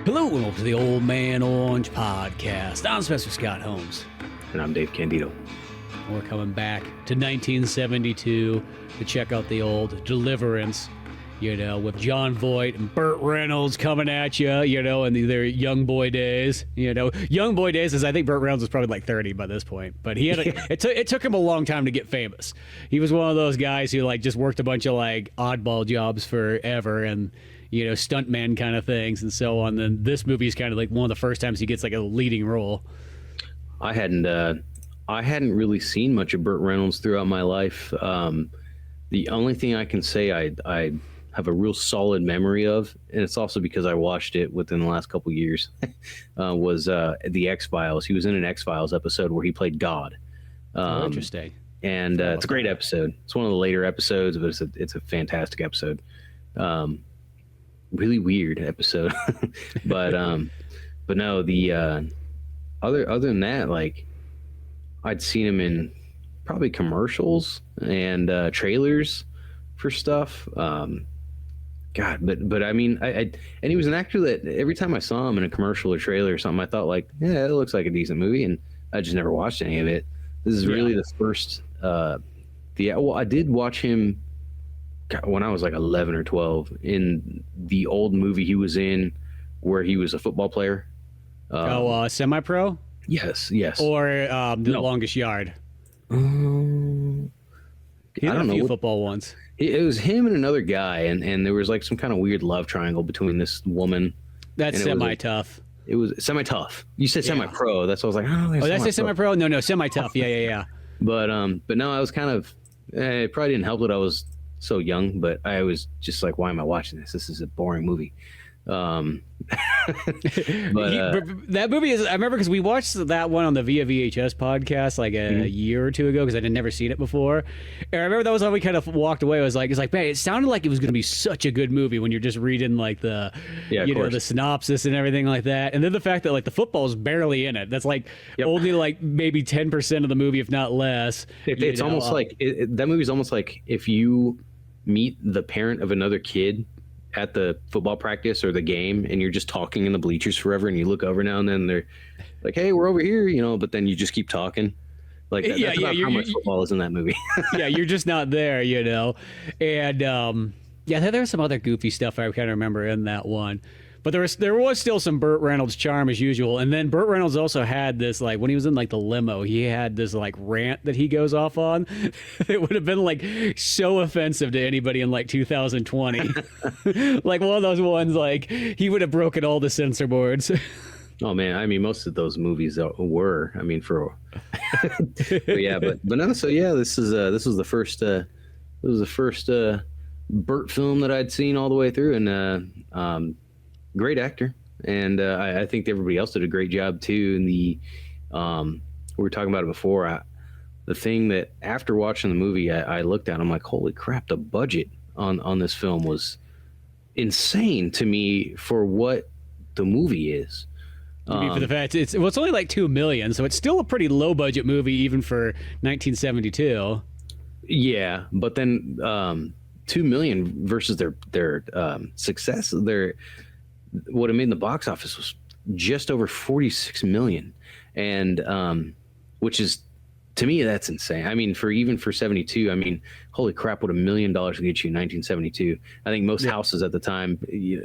Hello and welcome to the Old Man Orange Podcast. I'm Spencer Scott Holmes. And I'm Dave Candito. We're coming back to 1972 to check out the old Deliverance, with Jon Voight and Burt Reynolds coming at you, in their young boy days. Young boy days is I think Burt Reynolds was probably like 30 by this point, but he had it took him a long time to get famous. He was one of those guys who just worked a bunch of oddball jobs forever and stuntman kind of things and so on. Then this movie is kind of one of the first times he gets a leading role. I hadn't really seen much of Burt Reynolds throughout my life. The only thing I can say I have a real solid memory of, and it's also because I watched it within the last couple years, was the X-Files. He was in an X-Files episode where he played God. Interesting. And it's a great episode. It's one of the later episodes, but it's a fantastic episode. Really weird episode. but no, the other than that, I'd seen him in probably commercials and trailers for stuff. But I mean, and he was an actor that every time I saw him in a commercial or trailer or something, I thought it looks like a decent movie, and I just never watched any of it. This is really the first. I did watch him when I was 11 or 12 in the old movie he was in where he was a football player. Semi-pro? Yes. Or The Longest Yard? I don't know. A few football ones. It was him and another guy, and there was some kind of weird love triangle between this woman. That's semi-tough. It was semi-tough. You said semi-pro. That's what I was like, oh, did I say semi-pro? No, semi-tough. Yeah. But no, I was kind of, it probably didn't help that I was so young, but I was just why am I watching this? This is a boring movie. That movie is, I remember because we watched that one on the Via VHS podcast a year or two ago because I had never seen it before, and I remember that was how we kind of walked away. I was man, it sounded like it was going to be such a good movie when you're just reading the the synopsis and everything like that, and then the fact that the football is barely in it. That's only maybe 10% of the movie, if not less. It's almost that movie's almost like if you meet the parent of another kid at the football practice or the game, and you're just talking in the bleachers forever, and you look over now and then, they're like, hey, we're over here, but then you just keep talking. That's about how much football is in that movie. Yeah, you're just not there, and there was some other goofy stuff I kind of remember in that one. But there was still some Burt Reynolds charm as usual. And then Burt Reynolds also had this, when he was in the limo, he had this rant that he goes off on. It would have been so offensive to anybody in 2020. One of those ones, he would have broken all the censor boards. Oh man, I mean, most of those movies were. I mean, but no. So yeah, this was the first. It was the first Burt film that I'd seen all the way through, and great actor, and I think everybody else did a great job too. And we were talking about it before. The thing that after watching the movie, I looked at, I'm like, holy crap! The budget on this film was insane to me for what the movie is. For the fact it's only $2 million, so it's still a pretty low budget movie even for 1972. Yeah, but then $2 million versus their success, what it made in the box office was just over 46 million, and which is, to me, that's insane. I mean, for 72, I mean, holy crap, what $1 million would get you in 1972. I think most houses at the time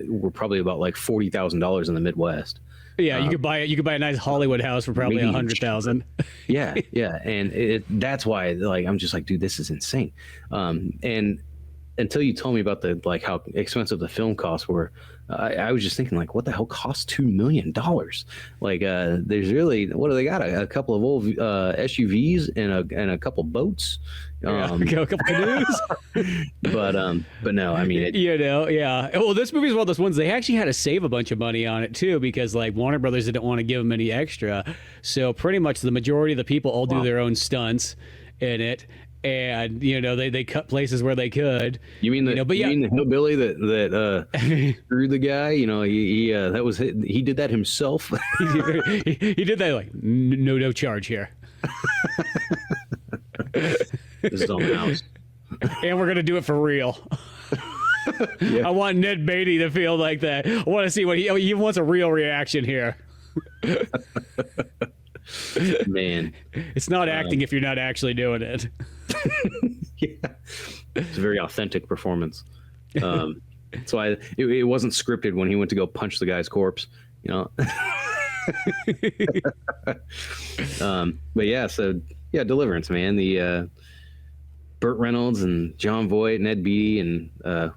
were probably about $40,000 in the Midwest. Yeah, you could buy a nice Hollywood house for probably $100,000. Yeah, and that's why I'm just dude, this is insane. And until you told me about the how expensive the film costs were, I was just thinking what the hell costs $2 million? There's really, what do they got? A couple of old SUVs and a couple boats, a couple canoes. but no, I mean, Well, this movie is one of those ones they actually had to save a bunch of money on it too, because Warner Brothers didn't want to give them any extra, so pretty much the majority of the people all do their own stunts in it. And they cut places where they could. You mean the hillbilly that screwed the guy? He did that himself. he did that no charge here. This is on the house, and we're gonna do it for real. I want Ned Beatty to feel like that. I want to see what he wants a real reaction here. Man, it's not acting if you're not actually doing it. Yeah, it's a very authentic performance. So it wasn't scripted when he went to go punch the guy's corpse, you know. But yeah, so yeah, Deliverance, man. The Burt Reynolds and Jon Voight, Ned Beatty, and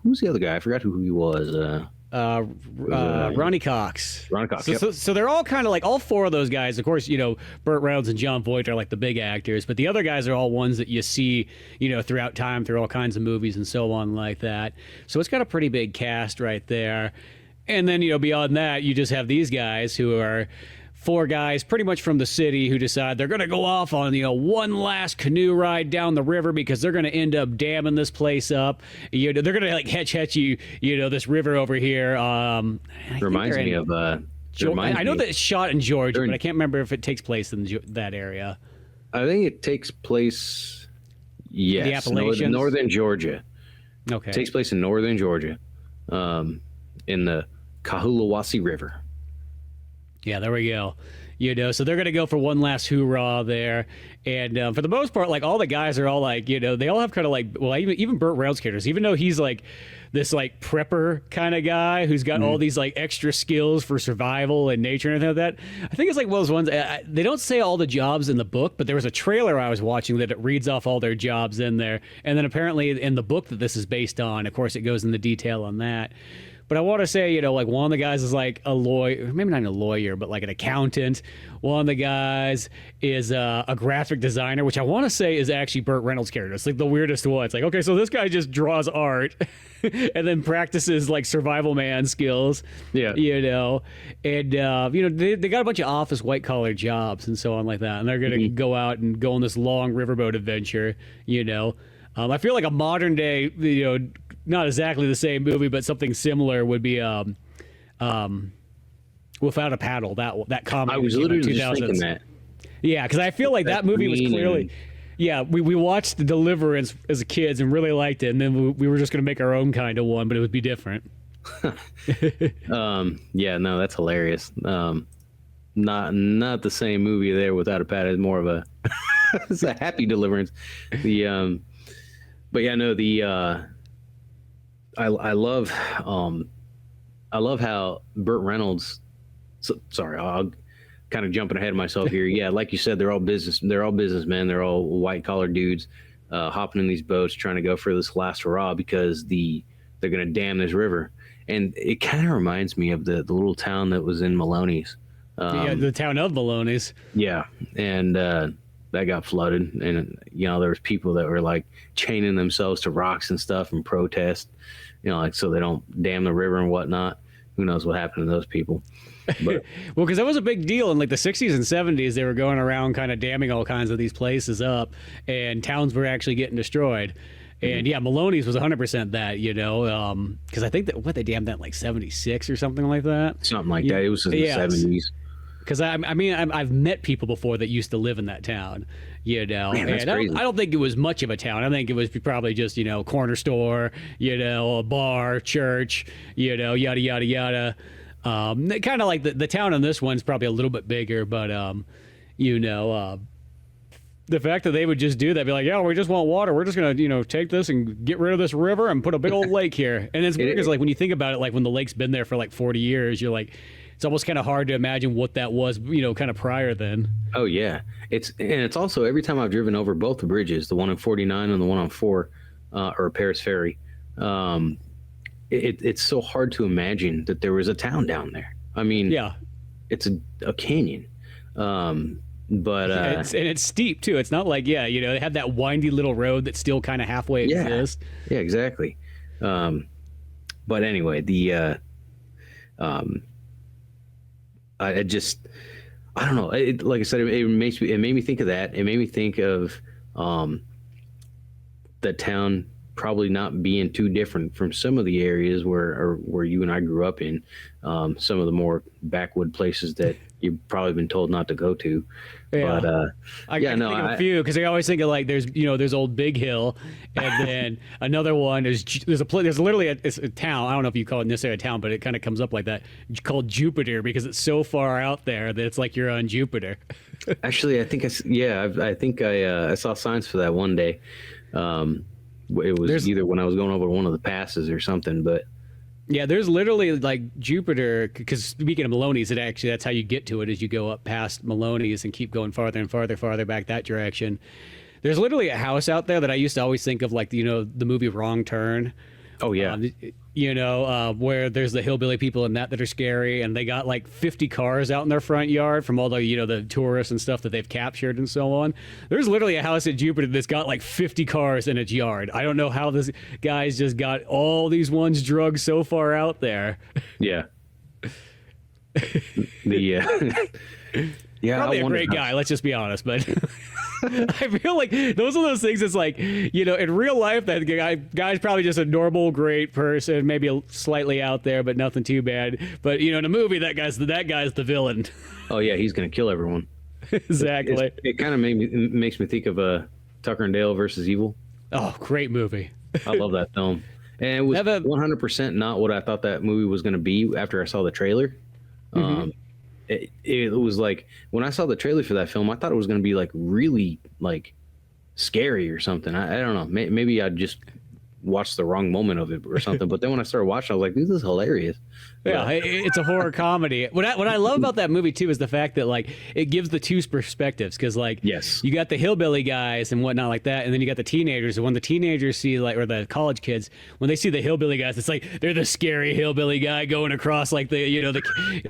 who's the other guy? I forgot who he was. Ronny Cox. Ronny Cox. So they're all kind of like, all four of those guys. Of course, you know, Burt Reynolds and Jon Voight are like the big actors, but the other guys are all ones that you see, you know, throughout time, through all kinds of movies and so on like that. So it's got a pretty big cast right there. And then, you know, beyond that, you just have these guys who are four guys pretty much from the city who decide they're going to go off on, you know, one last canoe ride down the river because they're going to end up damming this place up. You know, they're going to like hetch you, you know, this river over here. Reminds me of I know that it's shot in Georgia, but I can't remember if it takes place in that area. I think it takes place, yes, the Appalachians? northern Georgia. Okay. It takes place in northern Georgia, in the Cohahlawasi River. Yeah, there we go. You know, so they're going to go for one last hoorah there. And for the most part, like all the guys are all like, you know, they all have kind of like, well, even Burt Reynolds' characters, even though he's like this like prepper kind of guy who's got all these like extra skills for survival and nature and everything like that. I think it's like one of those ones, they don't say all the jobs in the book, but there was a trailer I was watching that it reads off all their jobs in there. And then apparently in the book that this is based on, of course, it goes into detail on that. But I want to say, you know, like one of the guys is like a lawyer, maybe not a lawyer, but like an accountant. One of the guys is a graphic designer, which I want to say is actually Burt Reynolds' character. It's like the weirdest one. It's like, okay, so this guy just draws art and then practices like survival man skills. Yeah. You know, and, you know, they got a bunch of office white collar jobs and so on like that. And they're going to go out and go on this long riverboat adventure, you know. I feel like a modern day, you know, not exactly the same movie, but something similar would be Without a Paddle. That comedy. I was literally just thinking that. Yeah, because I feel like that movie was clearly. Yeah, we watched The Deliverance as kids and really liked it, and then we were just going to make our own kind of one, but it would be different. Yeah, no, that's hilarious. Not the same movie there. Without a Paddle is more of a it's a happy deliverance. But yeah, no, I love how Burt Reynolds. Sorry, I'll kind of jumping ahead of myself here. Yeah, like you said, they're all businessmen. They're all white collar dudes hopping in these boats trying to go for this last hurrah because they're gonna dam this river. And it kind of reminds me of the little town that was in Maloney's. Yeah, the town of Maloney's. Yeah, and that got flooded, and you know there was people that were like chaining themselves to rocks and stuff and protest, you know, like so they don't dam the river and whatnot. Who knows what happened to those people? But well, because that was a big deal in like the 60s and 70s. They were going around kind of damming all kinds of these places up, and towns were actually getting destroyed. And yeah, Maloney's was 100% that, you know, because I think that they dammed that in like 76 or something like that. Something like that. It was in the 70s. Because I mean, I've met people before that used to live in that town, you know. Man, that's crazy. I don't think it was much of a town. I think it was probably just, you know, corner store, you know, a bar, church, you know, yada yada yada. Kind of like the town in this one's probably a little bit bigger, but you know, the fact that they would just do that, be like, yeah, we just want water. We're just gonna, you know, take this and get rid of this river and put a big old lake here. And it's weird because like when you think about it, like when the lake's been there for like 40 years, you're like. It's almost kind of hard to imagine what that was, you know, kind of prior then. Oh yeah, it's also every time I've driven over both the bridges, the one on 49 and the one on 4, or Paris Ferry, it's so hard to imagine that there was a town down there. I mean, yeah, it's a canyon, but it's steep too. It's not like you know, they have that windy little road that still kind of halfway exists. Yeah, exactly. But anyway, I don't know. Like I said, it made me think of that. It made me think of that town probably not being too different from some of the areas where you and I grew up in, some of the more backwood places that you've probably been told not to go to. Yeah. But I can think of a few, because I always think of like there's Old Big Hill, and then another one is there's literally it's a town. I don't know if you call it necessarily a town, but it kind of comes up like that, called Jupiter, because it's so far out there that it's like you're on Jupiter. Actually, I think I saw signs for that one day. It was either when I was going over one of the passes or something, but. Yeah, there's literally like Jupiter, because speaking of Maloney's, that's how you get to it, is you go up past Maloney's and keep going farther and farther back that direction. There's literally a house out there that I used to always think of, like, the movie Wrong Turn. Oh yeah. Where there's the hillbilly people in that are scary, and they got like 50 cars out in their front yard from all the the tourists and stuff that they've captured and so on. There's literally a house at Jupiter that's got like 50 cars in its yard. I don't know how this guy's just got all these ones drugged so far out there. Yeah. Yeah, probably a great guy, let's just be honest, but I feel like those are those things. It's like, in real life, that guy's probably just a normal, great person, maybe slightly out there, but nothing too bad. But in a movie, that guy's the villain. Oh yeah, he's gonna kill everyone. Exactly. It kind of makes me think of Tucker and Dale versus Evil. Oh, great movie. I love that film, and it was 100% not what I thought that movie was gonna be after I saw the trailer. Mm-hmm. It was like, when I saw the trailer for that film, I thought it was going to be like really like scary or something. I don't know. Maybe I just watched the wrong moment of it or something. But then when I started watching, I was like, this is hilarious. Yeah, it's a horror comedy. What I love about that movie too is the fact that like it gives the two perspectives, because like, yes, you got the hillbilly guys and whatnot like that, and then you got the teenagers. And when the teenagers see or the college kids, when they see the hillbilly guys, it's like they're the scary hillbilly guy going across like the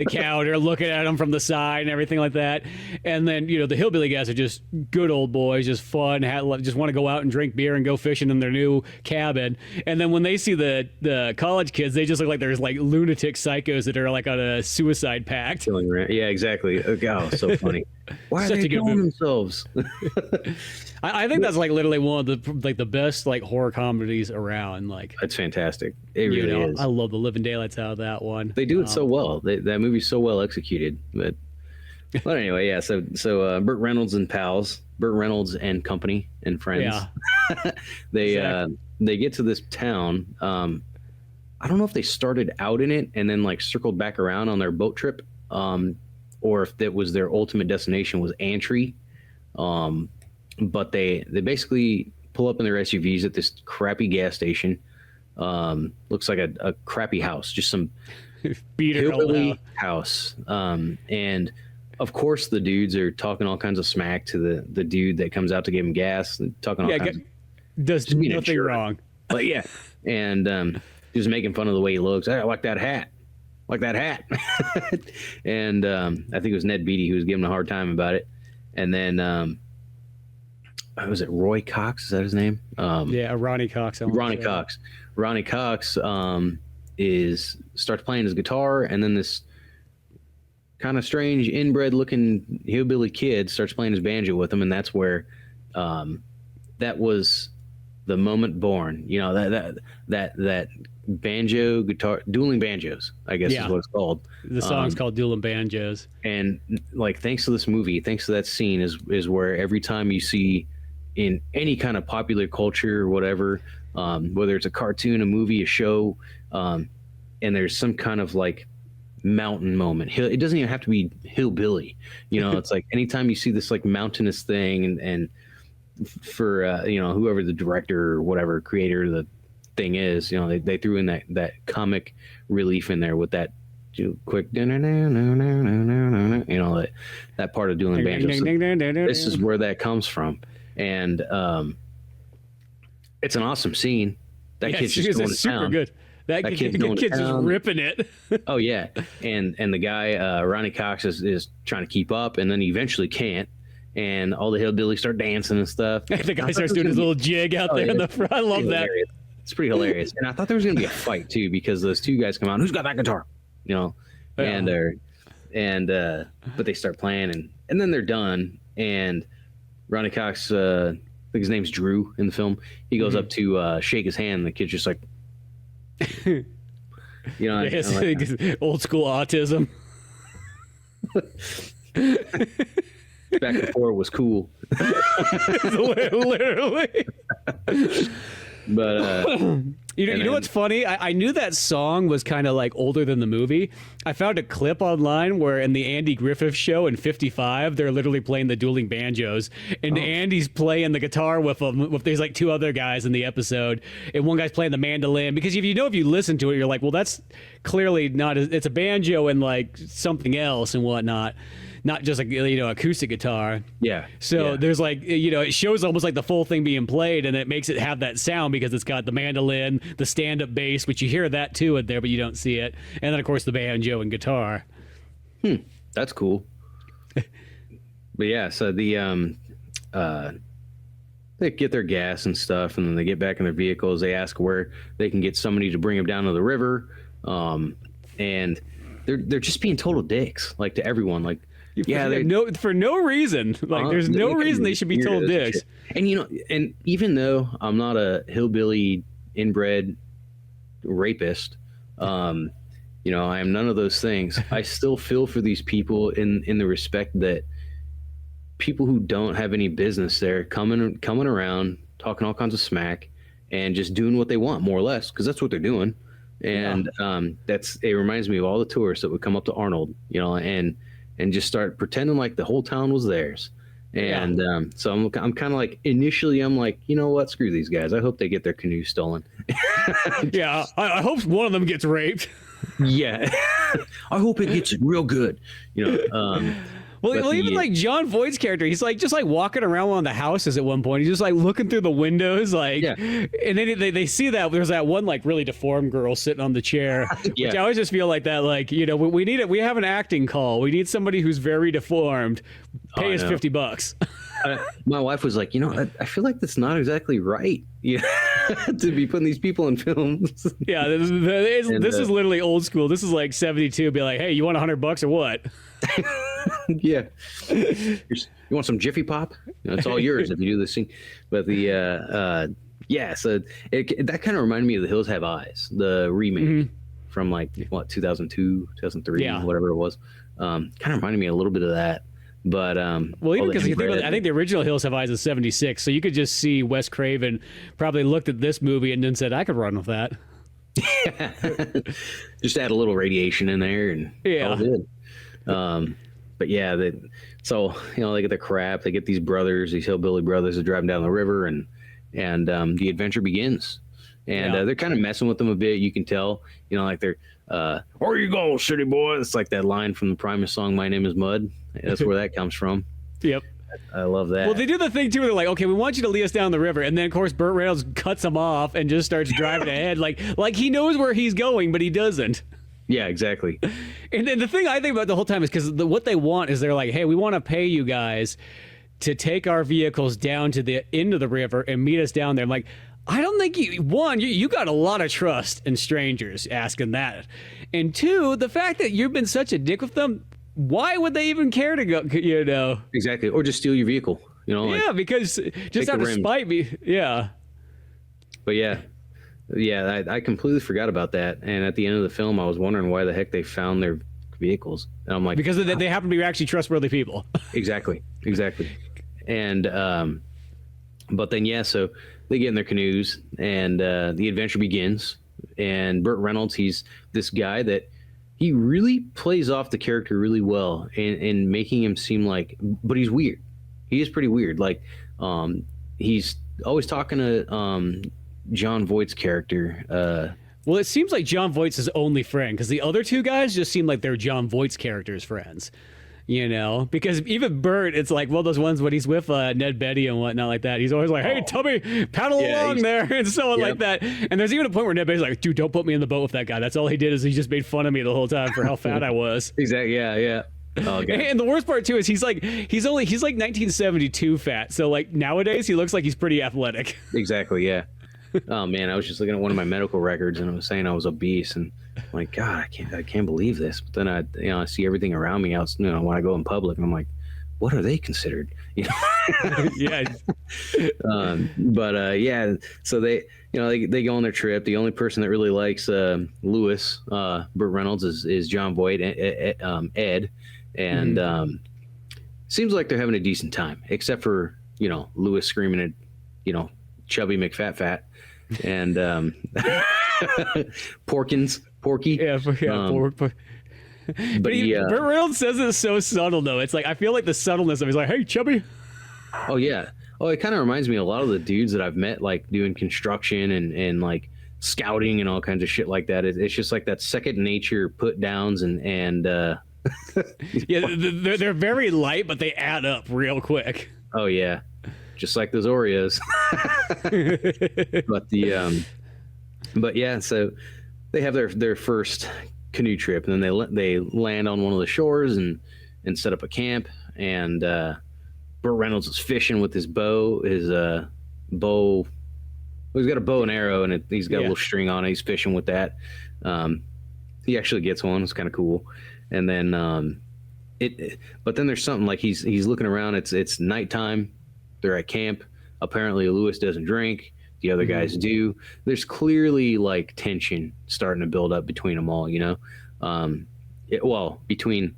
counter, looking at them from the side and everything like that. And then the hillbilly guys are just good old boys, just fun, just want to go out and drink beer and go fishing in their new cabin. And then when they see the college kids, they just look like there's like lunatic psychos that are like on a suicide pact. Yeah, exactly. Oh, so funny. Why are they killing themselves? I think that's like literally one of the best like horror comedies around. Like, that's fantastic. It really is. I love the living daylights out of that one. They do it so well. That movie's so well executed. But anyway, yeah. So Burt Reynolds and pals, Burt Reynolds and company and friends. Yeah. They get to this town. I don't know if they started out in it and then like circled back around on their boat trip, or if that was their ultimate destination was Antry. But they basically pull up in their SUVs at this crappy gas station. Looks like a crappy house, just some hillbilly house. And of course the dudes are talking all kinds of smack to the dude that comes out to give him gas, and talking all kinds does nothing wrong. But yeah, and just making fun of the way he looks. I like that hat. And I think it was Ned Beatty who was giving him a hard time about it. And then was it Roy Cox? Is that his name? Yeah, Ronny Cox. Ronny Cox. Ronny Cox starts playing his guitar, and then this kind of strange inbred looking hillbilly kid starts playing his banjo with him, and that's where that was the moment born. That banjo guitar, dueling banjos, I guess is what it's called. The song's called Dueling Banjos. And like, thanks to this movie, thanks to that scene, is where every time you see in any kind of popular culture or whatever, whether it's a cartoon, a movie, a show, and there's some kind of like mountain moment. It doesn't even have to be hillbilly. It's like anytime you see this like mountainous thing, and for whoever the director or whatever creator of the thing is, they threw in that comic relief in there with that quick that part of Dueling Banjos. So this is where that comes from, and it's an awesome scene. That kid's just going to super town. Good. That kid's just ripping it. Oh yeah, and the guy Ronny Cox is trying to keep up, and then he eventually can't. And all the hillbillies start dancing and stuff. The guy starts doing his little jig out there in the front. I love that. Hilarious. It's pretty hilarious. And I thought there was going to be a fight too, because those two guys come out. Who's got that guitar? But they start playing, and then they're done. And Ronny Cox think his name's Drew in the film. He goes up to shake his hand, and the kid's just like, you know, like old school autism. Back before it was cool. Literally. But you know what's funny? I knew that song was kind of like older than the movie. I found a clip online where in the Andy Griffith Show in '55, they're literally playing the dueling banjos, and Andy's playing the guitar with them. There's like two other guys in the episode, and one guy's playing the mandolin. Because if you listen to it, you're like, well, that's clearly not. It's a banjo and like something else and whatnot. Not just a acoustic guitar. Yeah. So there's like it shows almost like the full thing being played, and it makes it have that sound because it's got the mandolin, the stand-up bass, which you hear that too in there, but you don't see it, and then of course the banjo and guitar. That's cool. But yeah, so the they get their gas and stuff, and then they get back in their vehicles. They ask where they can get somebody to bring them down to the river, and they're just being total dicks, like to everyone, like. Yeah, for no reason. Like, there's no reason they should be told dicks. And and even though I'm not a hillbilly inbred rapist, I am none of those things. I still feel for these people in the respect that people who don't have any business there coming around, talking all kinds of smack, and just doing what they want, more or less, because that's what they're doing. And it reminds me of all the tourists that would come up to Arnold, and just start pretending like the whole town was theirs. And so I'm kind of like, initially I'm like, you know what, screw these guys. I hope they get their canoe stolen. Yeah, I hope one of them gets raped. Yeah. I hope it gets real good. Well, even like Jon Voight's character, he's like just like walking around one of the houses at one point. He's just like looking through the windows, like, and then they see that there's that one like really deformed girl sitting on the chair, which I always just feel like that, like, we need it. We have an acting call. We need somebody who's very deformed. Pay us $50. My wife was like, I feel like that's not exactly right. Yeah, to be putting these people in films. Yeah, this is literally old school. This is like 72. Be like, hey, you want $100 or what? Yeah. You want some Jiffy Pop? It's all yours if you do this thing. But so that kind of reminded me of The Hills Have Eyes, the remake from like 2002, 2003, whatever it was. Kind of reminded me a little bit of that. But well, even because I think the original Hills Have Eyes is 76, so you could just see Wes Craven probably looked at this movie and then said, I could run with that. Just add a little radiation in there and all good. But yeah, so they get the crap. They get these hillbilly brothers, that drive down the river, and the adventure begins. And they're kind of messing with them a bit. You can tell, like they're, where you go, city boy? It's like that line from the Primus song, My Name is Mud. That's where that comes from. Yep. I love that. Well, they do the thing too where they're like, okay, we want you to lead us down the river, and then of course Burt Reynolds cuts him off and just starts driving ahead, like he knows where he's going, but he doesn't. Yeah, exactly. And the thing I think about the whole time is because what they want is they're like, hey, we want to pay you guys to take our vehicles down to the end of the river and meet us down there. I'm like, I don't think you got a lot of trust in strangers asking that. And two, the fact that you've been such a dick with them, why would they even care to go, Exactly. Or just steal your vehicle, Yeah, because just out of spite me. Yeah. But I completely forgot about that. And at the end of the film, I was wondering why the heck they found their vehicles. And I'm like, because they happen to be actually trustworthy people. Exactly. And, but then, so they get in their canoes and the adventure begins. And Burt Reynolds, he's this guy that he really plays off the character really well in making him seem like, but he's weird. He is pretty weird. Like, he's always talking to Jon Voight's character. Well, it seems like Jon Voight's his only friend, because the other two guys just seem like they're Jon Voight's character's friends. Because even Burt, it's like, well, those ones when he's with Ned Beatty and whatnot like that, he's always like, hey, Tubby, paddle along there, and so on like that. And there's even a point where Ned Beatty's like, dude, don't put me in the boat with that guy. That's all he did is he just made fun of me the whole time for how fat I was. Exactly, yeah. Oh, okay. And the worst part too is he's like 1972 fat. So like nowadays he looks like he's pretty athletic. Exactly, yeah. Oh man, I was just looking at one of my medical records and it was saying I was obese, and I'm like, God, I can't believe this. But then I see everything around me else, when I go in public, and I'm like, what are they considered? Yeah. Yeah, so they go on their trip. The only person that really likes Lewis, Burt Reynolds, is Jon Voight, Ed, and seems like they're having a decent time, except for Lewis screaming at chubby McFat, and Porky. Yeah, but Burt Reynolds says it so subtle though. It's like I feel like the subtleness of he's like, "Hey, chubby." Oh yeah. Oh, it kind of reminds me a lot of the dudes that I've met, like doing construction and like scouting and all kinds of shit like that. It's just like that second nature put downs and yeah, they're very light, but they add up real quick. Oh yeah, just like those Oreos. But yeah, so they have their first canoe trip, and then they land on one of the shores and set up a camp. And Burt Reynolds is fishing with his bow. He's got a bow and arrow, and he's got a little string on it. He's fishing with that. He actually gets one. It's kind of cool. And then but then there's something like he's looking around. It's nighttime. They're at camp. Apparently Lewis doesn't drink. The other guys do. There's clearly like tension starting to build up between them all, between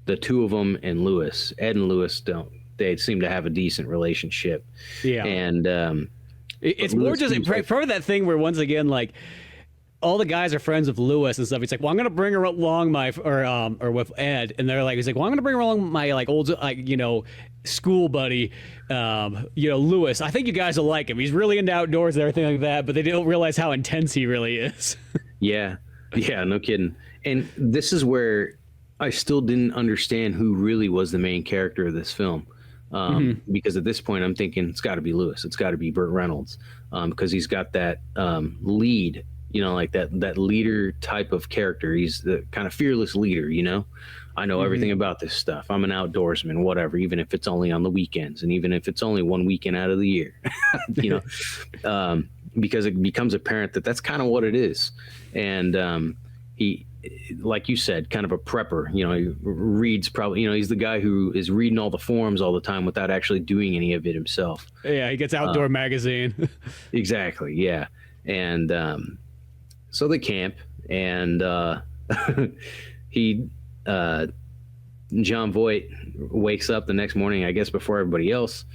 the two of them and Lewis. Ed and Lewis they seem to have a decent relationship. Yeah. And it's more just part of that thing where once again, like, all the guys are friends with Lewis and stuff. He's like, well, I'm gonna bring her along or with Ed, and they're like, he's like, well, I'm gonna bring her along my like old school buddy, Lewis. I think you guys will like him. He's really into outdoors and everything like that. But they don't realize how intense he really is. Yeah, no kidding. And this is where I still didn't understand who really was the main character of this film. Because at this point I'm thinking it's got to be Lewis. It's got to be Burt Reynolds, because he's got that lead. Like that leader type of character. He's the kind of fearless leader, I know everything about this stuff. I'm an outdoorsman, whatever, even if it's only on the weekends and even if it's only one weekend out of the year, because it becomes apparent that that's kind of what it is. And he, like you said, kind of a prepper, he reads probably, he's the guy who is reading all the forums all the time without actually doing any of it himself. Yeah, he gets Outdoor Magazine. Exactly, yeah. And so they camp, and Jon Voight wakes up the next morning, I guess before everybody else,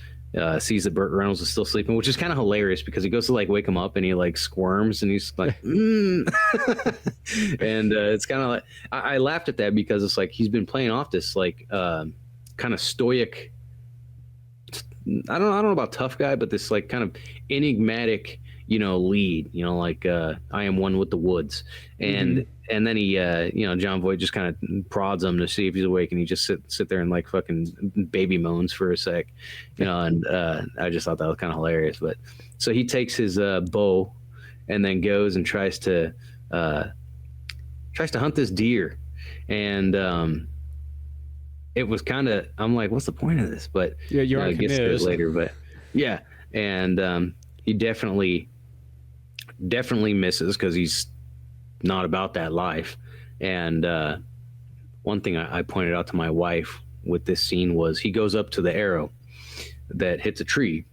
sees that Burt Reynolds is still sleeping, which is kind of hilarious because he goes to like wake him up and he like squirms and he's like, and it's kind of like I laughed at that because it's like he's been playing off this like kind of stoic. I don't know about tough guy, but this like kind of enigmatic, lead, like I am one with the woods, and then he, Jon Voight just kind of prods him to see if he's awake, and he just sit there and like fucking baby moans for a sec, and I just thought that was kind of hilarious. But so he takes his bow, and then goes and tries to hunt this deer, and it was kind of, I'm like, what's the point of this? But yeah, you're on gets to it later, but yeah, and he definitely misses because he's not about that life. And one thing I pointed out to my wife with this scene was he goes up to the arrow that hits a tree,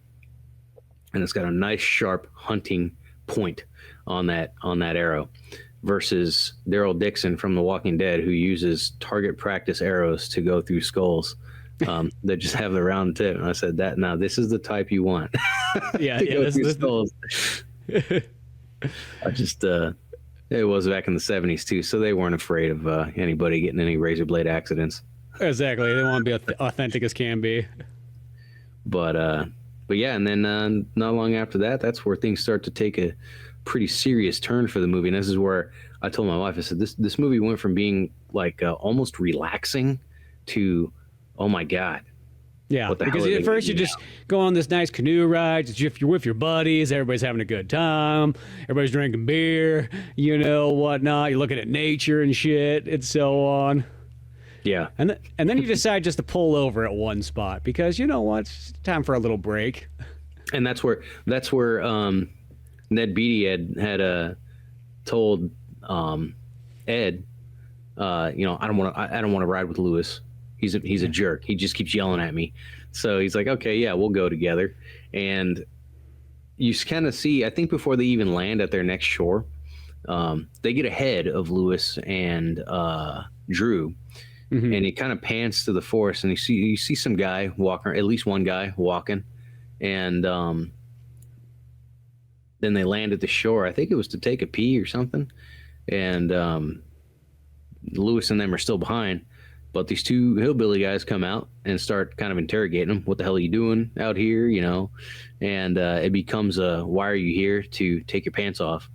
and it's got a nice sharp hunting point on that arrow, versus Daryl Dixon from The Walking Dead, who uses target practice arrows to go through skulls that just have the round tip. And I said that now this is the type you want. Yeah, skulls. I just it was back in the 70s too, so they weren't afraid of anybody getting any razor blade accidents. Exactly, they want to be authentic as can be. But yeah, and then not long after that, that's where things start to take a pretty serious turn for the movie. And this is where I told my wife, I said, this movie went from being like almost relaxing to, oh my God. Yeah, because at first you just go on this nice canoe ride, you're with your buddies, everybody's having a good time, everybody's drinking beer, whatnot, you're looking at nature and shit, and so on. Yeah. And then you decide just to pull over at one spot because, it's time for a little break. And that's where Ned Beatty had told Ed, I don't want to ride with Lewis. He's a jerk. He just keeps yelling at me. So he's like, okay, yeah, we'll go together. And you kind of see, I think before they even land at their next shore, they get ahead of Lewis and Drew. Mm-hmm. And he kind of pans to the forest, and you see some guy walking, at least one guy walking. And then they land at the shore. I think it was to take a pee or something. And Lewis and them are still behind. But these two hillbilly guys come out and start kind of interrogating him. What the hell are you doing out here? You know, and it becomes a, why are you here? To take your pants off.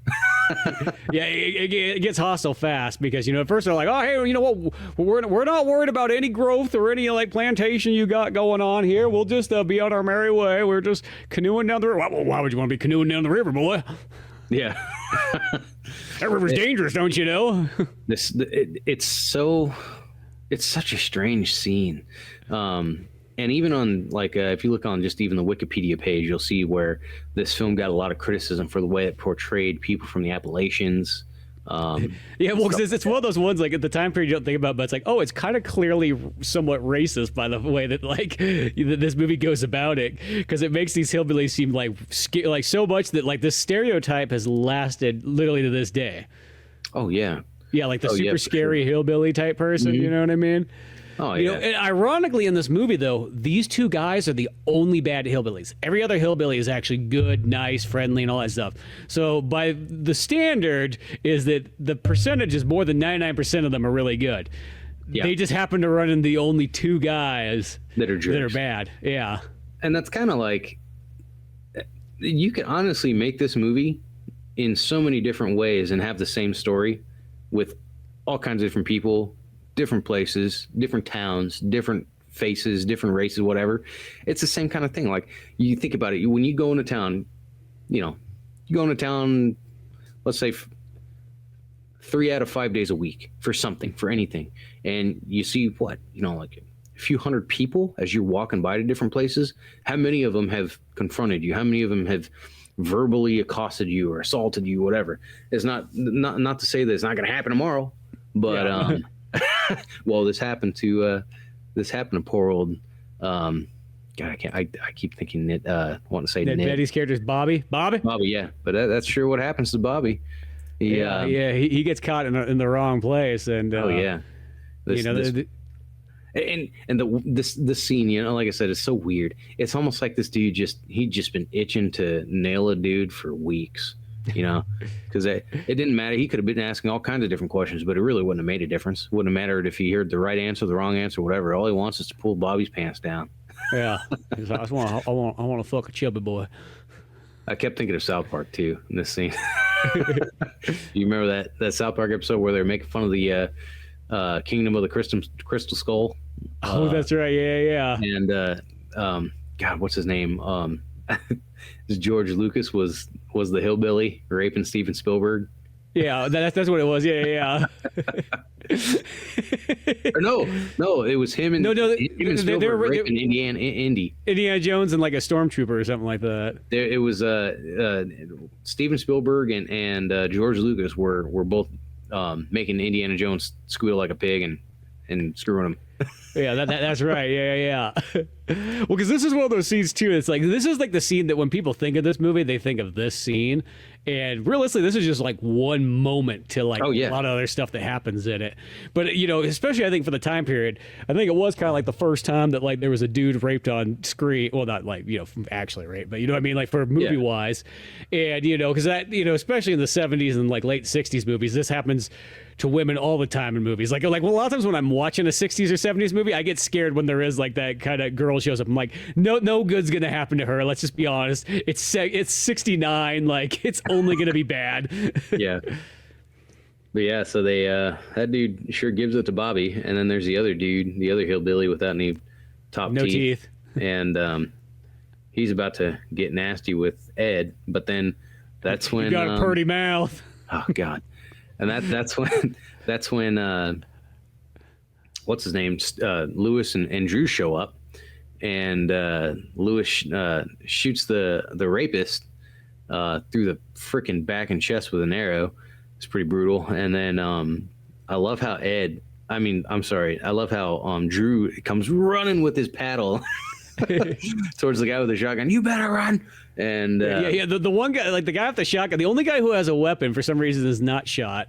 Yeah, it gets hostile fast because, you know, at first they're like, oh, hey, you know what? We're not worried about any growth or any like plantation you got going on here. We'll just be on our merry way. We're just canoeing down the river. Well, why would you want to be canoeing down the river, boy? Yeah. That river's dangerous, don't you know? It's such a strange scene. And even on, like, if you look on just even the Wikipedia page, you'll see where this film got a lot of criticism for the way it portrayed people from the Appalachians. Yeah, well, because it's one of those ones, like, at the time period you don't think about, but it's like, oh, it's kind of clearly somewhat racist by the way that, like, this movie goes about it, because it makes these hillbillies seem like so much that, like, this stereotype has lasted literally to this day. Oh, yeah. Yeah, like the super scary hillbilly type person, you know what I mean? Oh, you yeah. know, and ironically, in this movie, though, these two guys are the only bad hillbillies. Every other hillbilly is actually good, nice, friendly, and all that stuff. So by the standard is that the percentage is more than 99% of them are really good. Yeah. They just happen to run in the only two guys that are jerks. That are bad. Yeah. And that's kind of like, you can honestly make this movie in so many different ways and have the same story with all kinds of different people, different places, different towns, different faces, different races, whatever. It's the same kind of thing. Like, you think about it, when you go into town, you know, you go into town, let's say 3 out of 5 days a week for something, for anything. And you see what, you know, like a few hundred people as you're walking by to different places. How many of them have confronted you? How many of them have verbally accosted you or assaulted you, whatever? It's not to say that it's not going to happen tomorrow, but, well, this happened to poor old God, I keep thinking want to say Ned Beatty's character is Bobby, yeah, but that's sure what happens to Bobby. He gets caught in the wrong place, and this scene, you know, like I said, it's so weird. It's almost like this dude he'd just been itching to nail a dude for weeks. You know, because it didn't matter. He could have been asking all kinds of different questions, but it really wouldn't have made a difference. Wouldn't have mattered if he heard the right answer, the wrong answer, whatever. All he wants is to pull Bobby's pants down. Yeah, I want to fuck a chubby boy. I kept thinking of South Park too in this scene. You remember that South Park episode where they're making fun of the Kingdom of the Crystal Skull? Oh, that's right. Yeah. And God, what's his name? George Lucas was the hillbilly raping Steven Spielberg. Yeah, that's what it was. Yeah. no, it was him and Steven Spielberg raping Indiana Jones and like a stormtrooper or something like that. It was Steven Spielberg and George Lucas were both making Indiana Jones squeal like a pig and screwing him. Yeah, that's right. Yeah. Well, because this is one of those scenes too. It's like, this is like the scene that when people think of this movie, they think of this scene. And realistically, this is just like one moment to like a lot of other stuff that happens in it. But, you know, especially I think for the time period, I think it was kind of like the first time that like there was a dude raped on screen. Well, not like, you know, actually raped, but you know what I mean? Like for movie wise. And, you know, because that, you know, especially in the 70s and like late 60s movies, this happens to women all the time in movies. Like well, a lot of times when I'm watching a 60s or 70s movie, I get scared when there is like that kind of girl shows up. I'm like, no good's gonna happen to her. Let's just be honest. It's 69. Like, it's only gonna be bad. Yeah. But yeah, so they that dude sure gives it to Bobby, and then there's the other dude, the other hillbilly without any no teeth. And he's about to get nasty with Ed, but then that's when you got a purty mouth. Oh God. And that's when what's his name? Lewis and Drew show up, and Lewis shoots the rapist through the freaking back and chest with an arrow. It's pretty brutal. And then I love how Ed I mean, I'm sorry. I love how Drew comes running with his paddle towards the guy with the shotgun. You better run. And the one guy, like the guy with the shotgun, the only guy who has a weapon for some reason is not shot.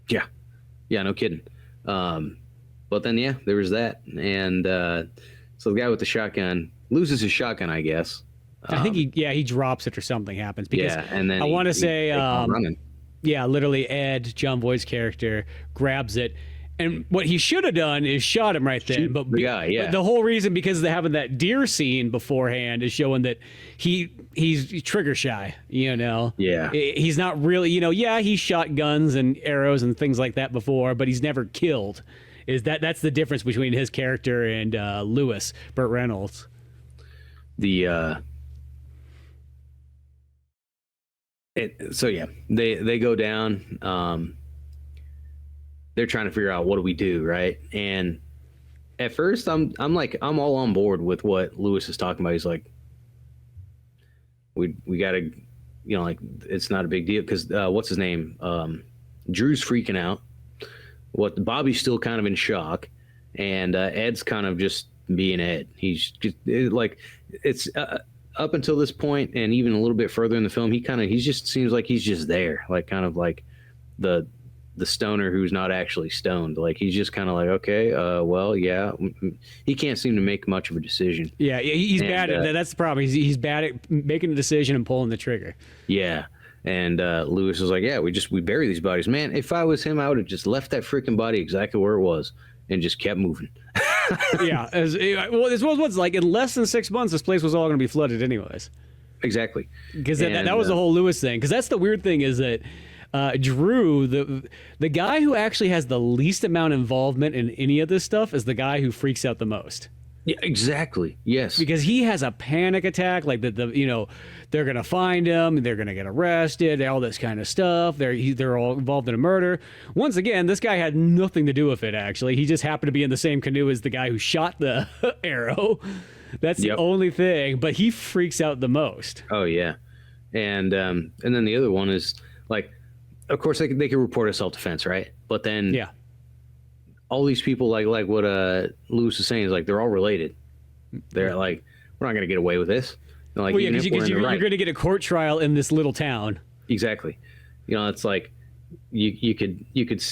Yeah, no kidding. But then there was that, and so the guy with the shotgun loses his shotgun, I guess. I think he drops it or something happens because and then I want to say running. Literally Ed, Jon Voight's character, grabs it. And what he should have done is shot him right then. But the guy, but the whole reason, because they're having that deer scene beforehand, is showing that he's trigger shy, Yeah. He's not really, he shot guns and arrows and things like that before, but he's never killed. That's the difference between his character and Lewis, Burt Reynolds. They go down. They're trying to figure out what do we do, right? And at first, I'm all on board with what Lewis is talking about. He's like, we gotta, it's not a big deal because what's his name? Drew's freaking out. Bobby's still kind of in shock, and Ed's kind of just being Ed. He's just it's up until this point, and even a little bit further in the film, he just seems like he's just there, like kind of like the stoner who's not actually stoned. Like he's just kind of like, okay, well, yeah. He can't seem to make much of a decision. Yeah, he's bad at that. That's the problem. He's bad at making a decision and pulling the trigger. Yeah. And Lewis was like, yeah, we bury these bodies. Man, if I was him, I would have just left that freaking body exactly where it was and just kept moving. Yeah. This was what's like in less than 6 months, this place was all going to be flooded anyways. Exactly. Because that was the whole Lewis thing. Because that's the weird thing is that Drew, the guy who actually has the least amount of involvement in any of this stuff is the guy who freaks out the most. Yeah, exactly. Yes. Because he has a panic attack, like they're gonna find him, they're gonna get arrested, all this kind of stuff. They're all involved in a murder. Once again, this guy had nothing to do with it. Actually, he just happened to be in the same canoe as the guy who shot the arrow. That's the only thing. But he freaks out the most. Oh yeah, and then the other one is like, of course they can report a self-defense, right? But then all these people, like what Lewis is saying, is like they're all related. They're like, we're not going to get away with this. They're like, because you're going to get a court trial in this little town. Exactly. It's like you could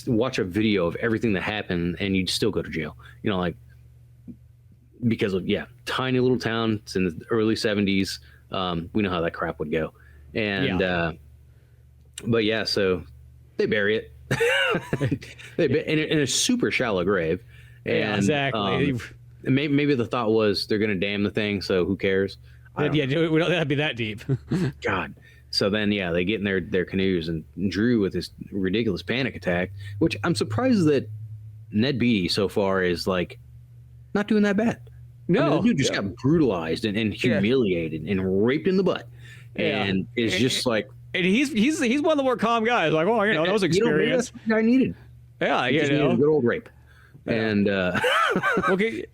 watch a video of everything that happened and you'd still go to jail. Because of tiny little town. It's in the early 70s. We know how that crap would go. And but so they bury it. in a super shallow grave. And, exactly. Maybe the thought was they're going to dam the thing, so who cares? We don't have to be that deep. God. So then, they get in their canoes, and Drew with his ridiculous panic attack, which I'm surprised that Ned Beatty so far is like not doing that bad. No, the dude just got brutalized and humiliated and raped in the butt, and is just like. And he's one of the more calm guys. Like, oh, that was experience. That's what I needed. Yeah, Just needed a good old rape. And okay,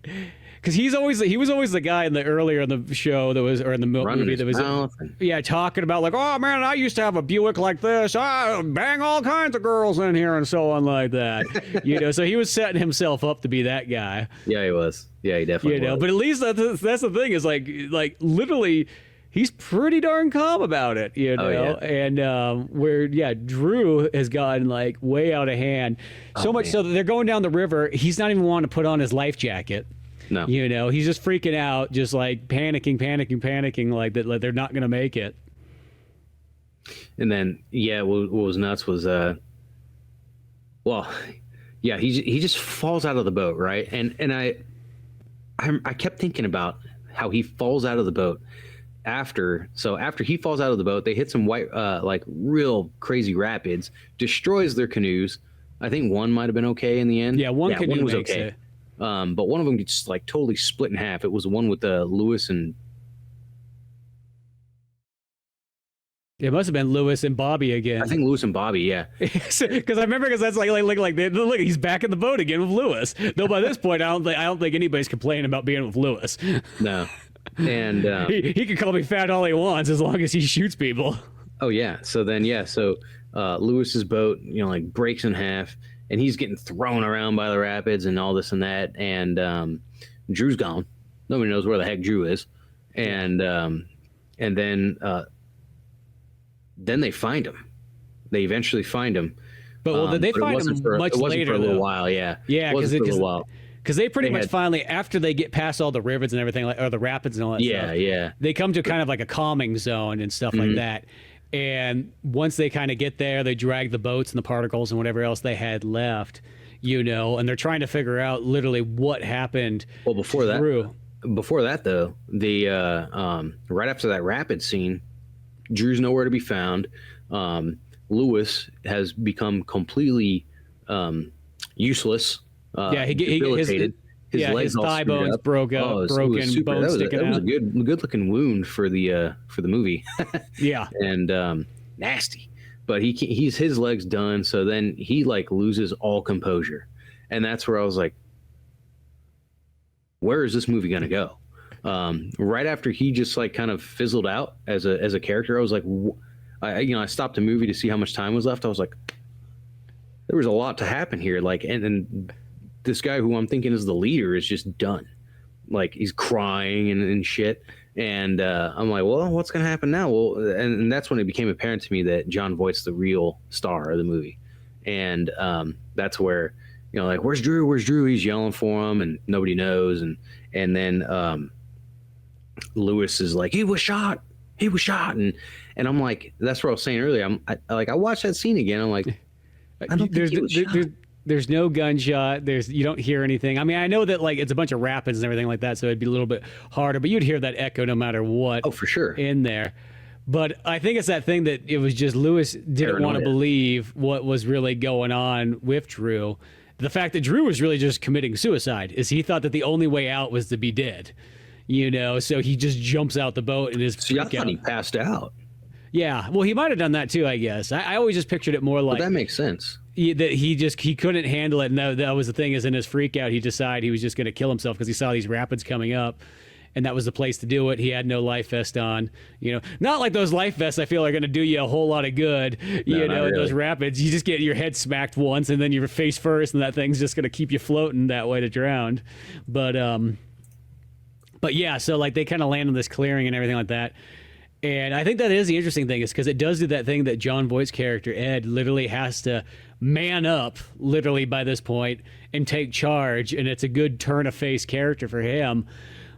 because he was always the guy earlier in the show that was, or in the movie that was, talking about like, oh man, I used to have a Buick like this. I bang all kinds of girls in here and so on like that. So he was setting himself up to be that guy. Yeah, he was. Yeah, he definitely was. But at least that's the thing is like literally. He's pretty darn calm about it, and where Drew has gotten like way out of hand, so much so that they're going down the river. He's not even wanting to put on his life jacket. No, he's just freaking out, just like panicking, like that, like they're not going to make it. And then what was nuts was he just falls out of the boat, right? And I kept thinking about how he falls out of the boat. After he falls out of the boat, they hit some white, like real crazy rapids, destroys their canoes. I think one might have been okay in the end. Yeah, one canoe was okay. But one of them just like totally split in half. It was the one with Lewis and. It must have been Lewis and Bobby again. I think Lewis and Bobby, yeah. Because I remember that's like look, he's back in the boat again with Lewis. Though by this point, I don't think anybody's complaining about being with Lewis. No. And he can call me fat all he wants as long as he shoots people. Oh yeah. So then so Lewis's boat, like breaks in half, and he's getting thrown around by the rapids and all this and that. And Drew's gone. Nobody knows where the heck Drew is. And then they find him. They eventually find him. But they find him much later. For a little while, yeah. Yeah, because they pretty much finally, after they get past all the rivers and everything, or the rapids and all that stuff, they come to kind of like a calming zone and stuff like that. And once they kind of get there, they drag the boats and the particles and whatever else they had left, and they're trying to figure out literally what happened. Well, before that though, the right after that rapid scene, Drew's nowhere to be found. Lewis has become completely useless. His thigh bones broken, bones sticking out. That was a good looking wound for the movie. Yeah, and nasty. But his leg's done. So then he like loses all composure, and that's where I was like, where is this movie gonna go? Right after he just like kind of fizzled out as a character, I was like, I stopped the movie to see how much time was left. I was like, there was a lot to happen here. Like, and this guy who I'm thinking is the leader is just done. Like, he's crying and shit. And I'm like, well, what's going to happen now? Well, and that's when it became apparent to me that Jon Voight's the real star of the movie. And that's where, like, where's Drew? Where's Drew? He's yelling for him and nobody knows. And then Lewis is like, he was shot. And I'm like, that's what I was saying earlier. I watched that scene again. I'm like, I don't think he was shot. There's no gunshot. You don't hear anything. I mean, I know that like it's a bunch of rapids and everything like that, so it'd be a little bit harder, but you'd hear that echo no matter what. Oh, for sure. In there. But I think it's that thing that it was just Lewis didn't want to believe what was really going on with Drew. The fact that Drew was really just committing suicide is he thought that the only way out was to be dead. So he just jumps out the boat and is. See, I thought he passed out. Yeah, well, he might have done that too, I guess. I always just pictured it more like that makes sense. That he couldn't handle it, and that was the thing. Is in his freak out, he decided he was just going to kill himself because he saw these rapids coming up, and that was the place to do it. He had no life vest on, Not like those life vests. I feel are going to do you a whole lot of good, in those rapids. You just get your head smacked once, and then your face first, and that thing's just going to keep you floating that way to drown. But yeah, so like they kind of land in this clearing and everything like that. And I think that is the interesting thing, is because it does do that thing that Jon Voight's character, Ed, literally has to man up, literally by this point, and take charge. And it's a good turn-of-face character for him.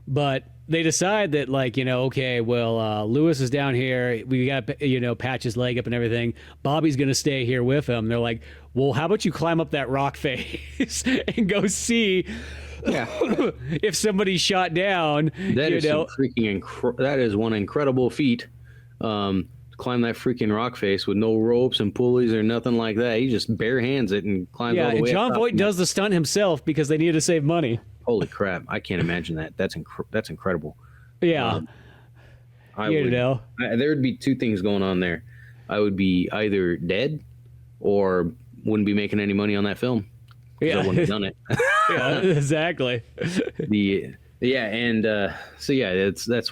But they decide that, like, okay, well, Lewis is down here. We got, patch his leg up and everything. Bobby's going to stay here with him. They're like, well, how about you climb up that rock face and go see... Yeah, if somebody's shot down, that is one incredible feat. Climb that freaking rock face with no ropes and pulleys or nothing like that. He just bare hands it and climbs all the way. Yeah, and Jon Voight does the stunt himself because they needed to save money. Holy crap! I can't imagine that. That's incredible. Yeah, there would be two things going on there. I would be either dead or wouldn't be making any money on that film. Yeah, I wouldn't have done it. Yeah, exactly. That's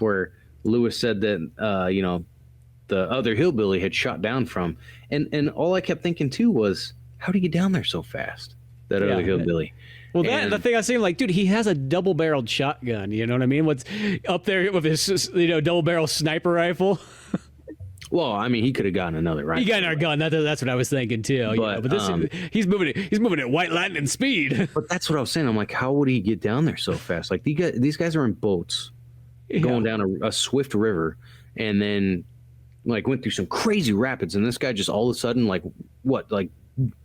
where Lewis said that the other hillbilly had shot down from, and all I kept thinking too was, how did he get down there so fast? That other hillbilly. Well, the thing I seemed like, dude, he has a double-barreled shotgun. You know what I mean? What's up there with his double-barrel sniper rifle? Well, I mean, he could have gotten another rifle. He got another gun. That's what I was thinking too. But he's moving at white lightning speed. But that's what I was saying. I'm like, how would he get down there so fast? Like these guys are in boats going down a swift river, and then like went through some crazy rapids, and this guy just all of a sudden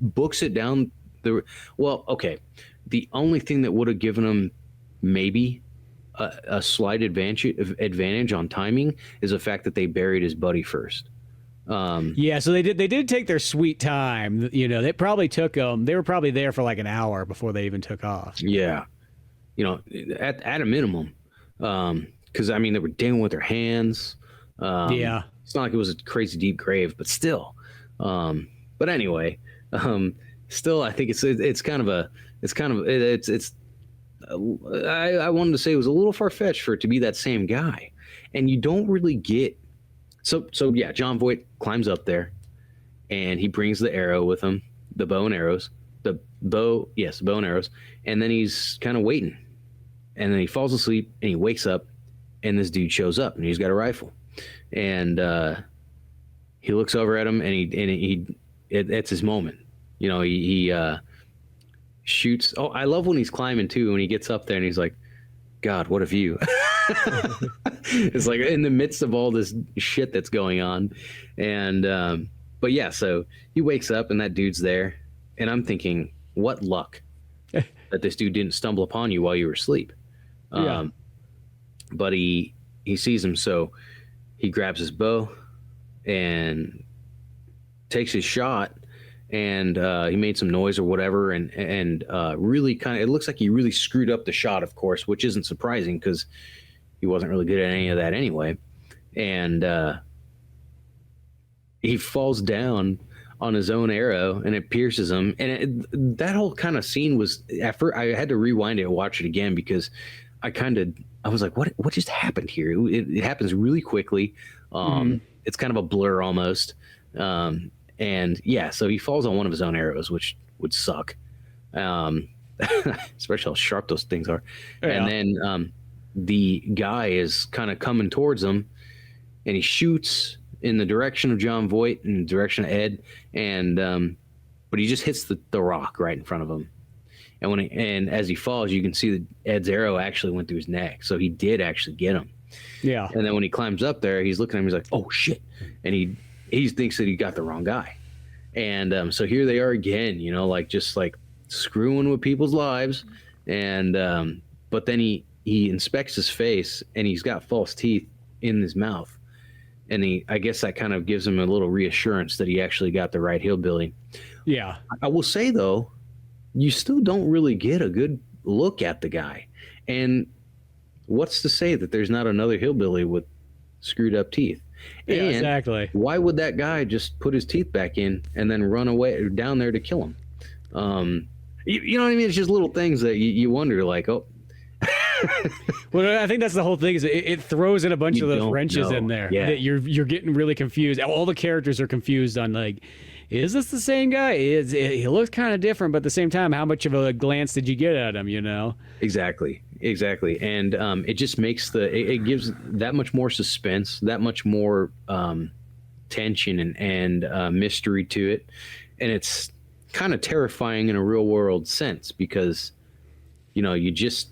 books it down the. Well, okay, the only thing that would have given him maybe a slight advantage on timing is the fact that they buried his buddy first. So they did take their sweet time. They probably took them. They were probably there for like an hour before they even took off. Yeah, at a minimum, because I mean they were digging with their hands. It's not like it was a crazy deep grave, but still. But anyway, still I think it's I wanted to say it was a little far-fetched for it to be that same guy, and you don't really get so yeah. Jon Voight climbs up there, and he brings the arrow with him, the bow and arrows, the bow and arrows, and then he's kind of waiting, and then he falls asleep, and he wakes up, and this dude shows up, and he's got a rifle, and he looks over at him, and it's his moment, you know. He shoots. Oh, I love when he's climbing too, when he gets up there, and he's like, God, what a view. It's like in the midst of all this shit that's going on. And but yeah, so he wakes up and that dude's there, and I'm thinking, what luck that this dude didn't stumble upon you while you were asleep. But he sees him, so he grabs his bow and takes his shot, and he made some noise or whatever, and really kind of, it looks like he really screwed up the shot, of course, which isn't surprising because he wasn't really good at any of that anyway. And he falls down on his own arrow, and it pierces him. And that whole kind of scene was, at first, I had to rewind it and watch it again because I was like, what just happened here? It happens really quickly. It's kind of a blur almost. And yeah, so he falls on one of his own arrows, which would suck. Especially how sharp those things are. Yeah. And then the guy is kind of coming towards him, and he shoots in the direction of Jon Voight and the direction of Ed, and but he just hits the rock right in front of him. And as he falls, you can see that Ed's arrow actually went through his neck, so he did actually get him. Yeah. And then when he climbs up there, he's looking at him, he's like, oh shit, and he thinks that he got the wrong guy. And so here they are again, you know, like just like screwing with people's lives. And but then he inspects his face, and he's got false teeth in his mouth. And I guess that kind of gives him a little reassurance that he actually got the right hillbilly. Yeah. I will say, though, you still don't really get a good look at the guy. And what's to say that there's not another hillbilly with screwed up teeth? Yeah, and exactly. Why would that guy just put his teeth back in and then run away down there to kill him? You know what I mean? It's just little things that you wonder, like, oh. Well, I think that's the whole thing. Is it throws in a bunch of those wrenches in there that you're getting really confused. All the characters are confused on, like, is this the same guy? He looks kind of different, but at the same time, how much of a glance did you get at him? You know? Exactly. And it just makes it gives that much more suspense, that much more tension and mystery to it, and it's kind of terrifying in a real world sense because, you know, you just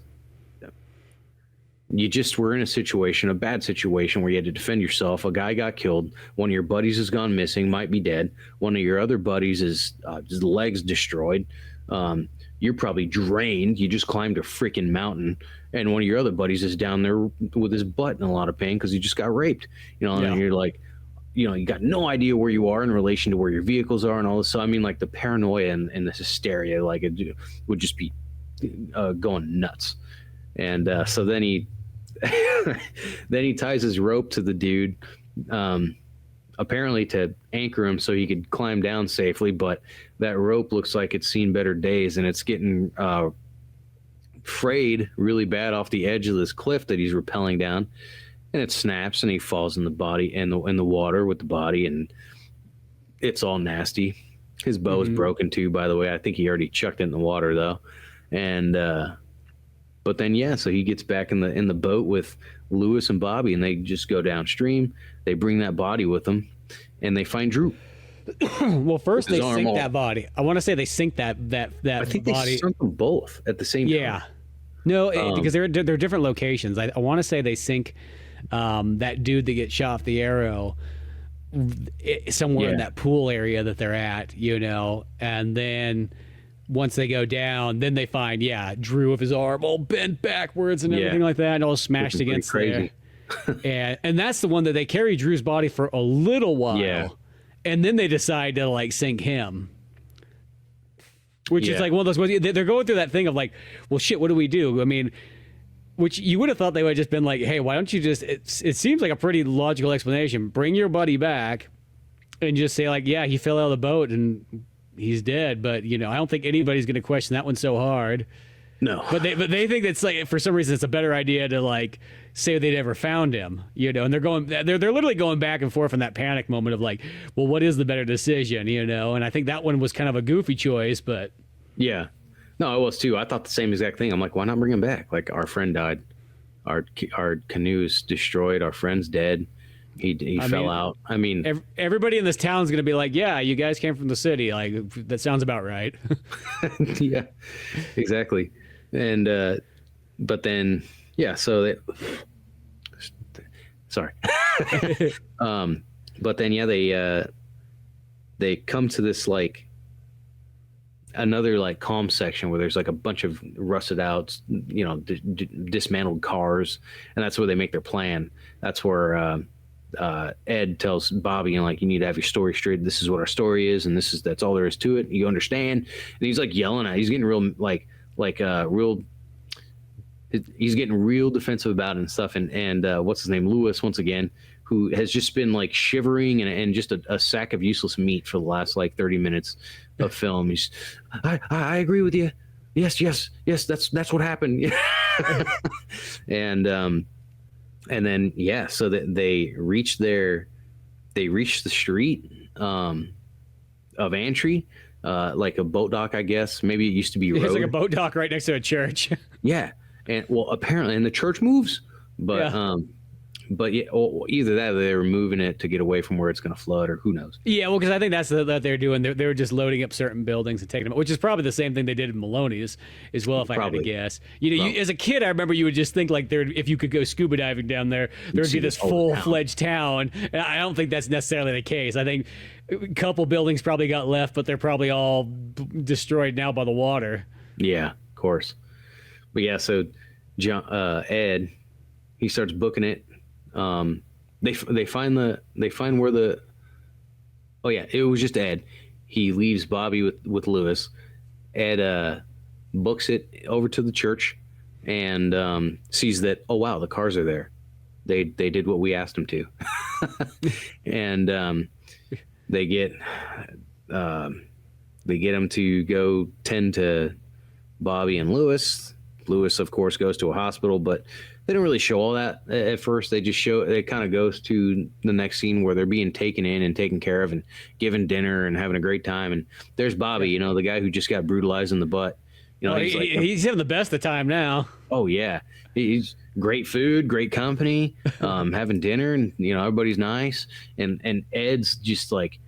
were in a bad situation where you had to defend yourself. A guy got killed. One of your buddies has gone missing, might be dead. One of your other buddies is his legs destroyed. You're probably drained. You just climbed a freaking mountain. And one of your other buddies is down there with his butt in a lot of pain because he just got raped. You know, and you're like, you know, you got no idea where you are in relation to where your vehicles are and all this. So, I mean, like the paranoia and the hysteria, like it would just be going nuts. And so then he ties his rope to the dude, apparently to anchor him so he could climb down safely. But that rope looks like it's seen better days, and it's getting frayed really bad off the edge of this cliff that he's rappelling down, and it snaps, and he falls in the water with the body, and it's all nasty. His bow is broken too, by the way. I think he already chucked it in the water though, and. But then, so he gets back in the boat with Lewis and Bobby, and they just go downstream. They bring that body with them, and they find Drew. Well, first they sink that body. I want to say they sink that I think body. They sunk them both at the same time. Yeah. No, because they're different locations. I want to say they sink that dude that gets shot off the arrow somewhere in that pool area that they're at, you know, and then once they go down, then they find, Drew with his arm all bent backwards and everything like that, and all smashed against there. and that's the one that they carry Drew's body for a little while, and then they decide to like sink him. Which is like one of those ones, they're going through that thing of like, well, shit, what do we do? I mean, which you would have thought they would have just been like, hey, why don't you just, it seems like a pretty logical explanation. Bring your buddy back and just say like, he fell out of the boat and he's dead. But, you know, I don't think anybody's going to question that one so hard. No. But they think it's like, for some reason, it's a better idea to like say they never found him, and they're literally going back and forth in that panic moment of like, well, what is the better decision, And I think that one was kind of a goofy choice, but yeah, no, it was too. I thought the same exact thing. I'm like, why not bring him back? Like, our friend died, our canoe's destroyed, our friend's dead. He fell out. I mean, everybody in this town is going to be like, yeah, you guys came from the city. Like, that sounds about right. yeah, exactly. And, but then, yeah, so sorry. But then, yeah, they come to this, like, another, like, calm section where there's, like, a bunch of rusted out, dismantled cars. And that's where they make their plan. That's where, Ed tells Bobby, you need to have your story straight. This is what our story is, and that's all there is to it. You understand? And he's like yelling at. He's getting real he's getting real defensive about it and stuff. And what's his name? Lewis, once again, who has just been like shivering and just a sack of useless meat for the last like 30 minutes of film. He's, I agree with you. Yes, that's what happened. And then, yeah, so that they reach the street of Antry, like a boat dock, I guess. Maybe it used to be road. It's like a boat dock right next to a church. Yeah. And well, apparently, and the church moves, but yeah. But yeah, either that or they were moving it to get away from where it's going to flood, or who knows. Yeah, well, because I think that's what they're doing. They were just loading up certain buildings and taking them, which is probably the same thing they did in Maloney's as well, if I had to guess. As a kid, I remember you would just think like if you could go scuba diving down there would be this full-fledged town. And I don't think that's necessarily the case. I think a couple buildings probably got left, but they're probably all destroyed now by the water. Yeah, of course. But yeah, so Ed, he starts booking it. They find where the, oh yeah, it was just Ed. He leaves Bobby with Lewis. Ed books it over to the church and sees that, oh wow, the cars are there. They did what we asked them to. And they get him to go tend to Bobby and Lewis. Lewis, of course, goes to a hospital, but they don't really show all that at first. They just show, it kind of goes to the next scene where they're being taken in and taken care of and given dinner and having a great time. And there's Bobby, the guy who just got brutalized in the butt. He's having the best of time now. Oh yeah. He's great food, great company, having dinner, and everybody's nice. And Ed's just like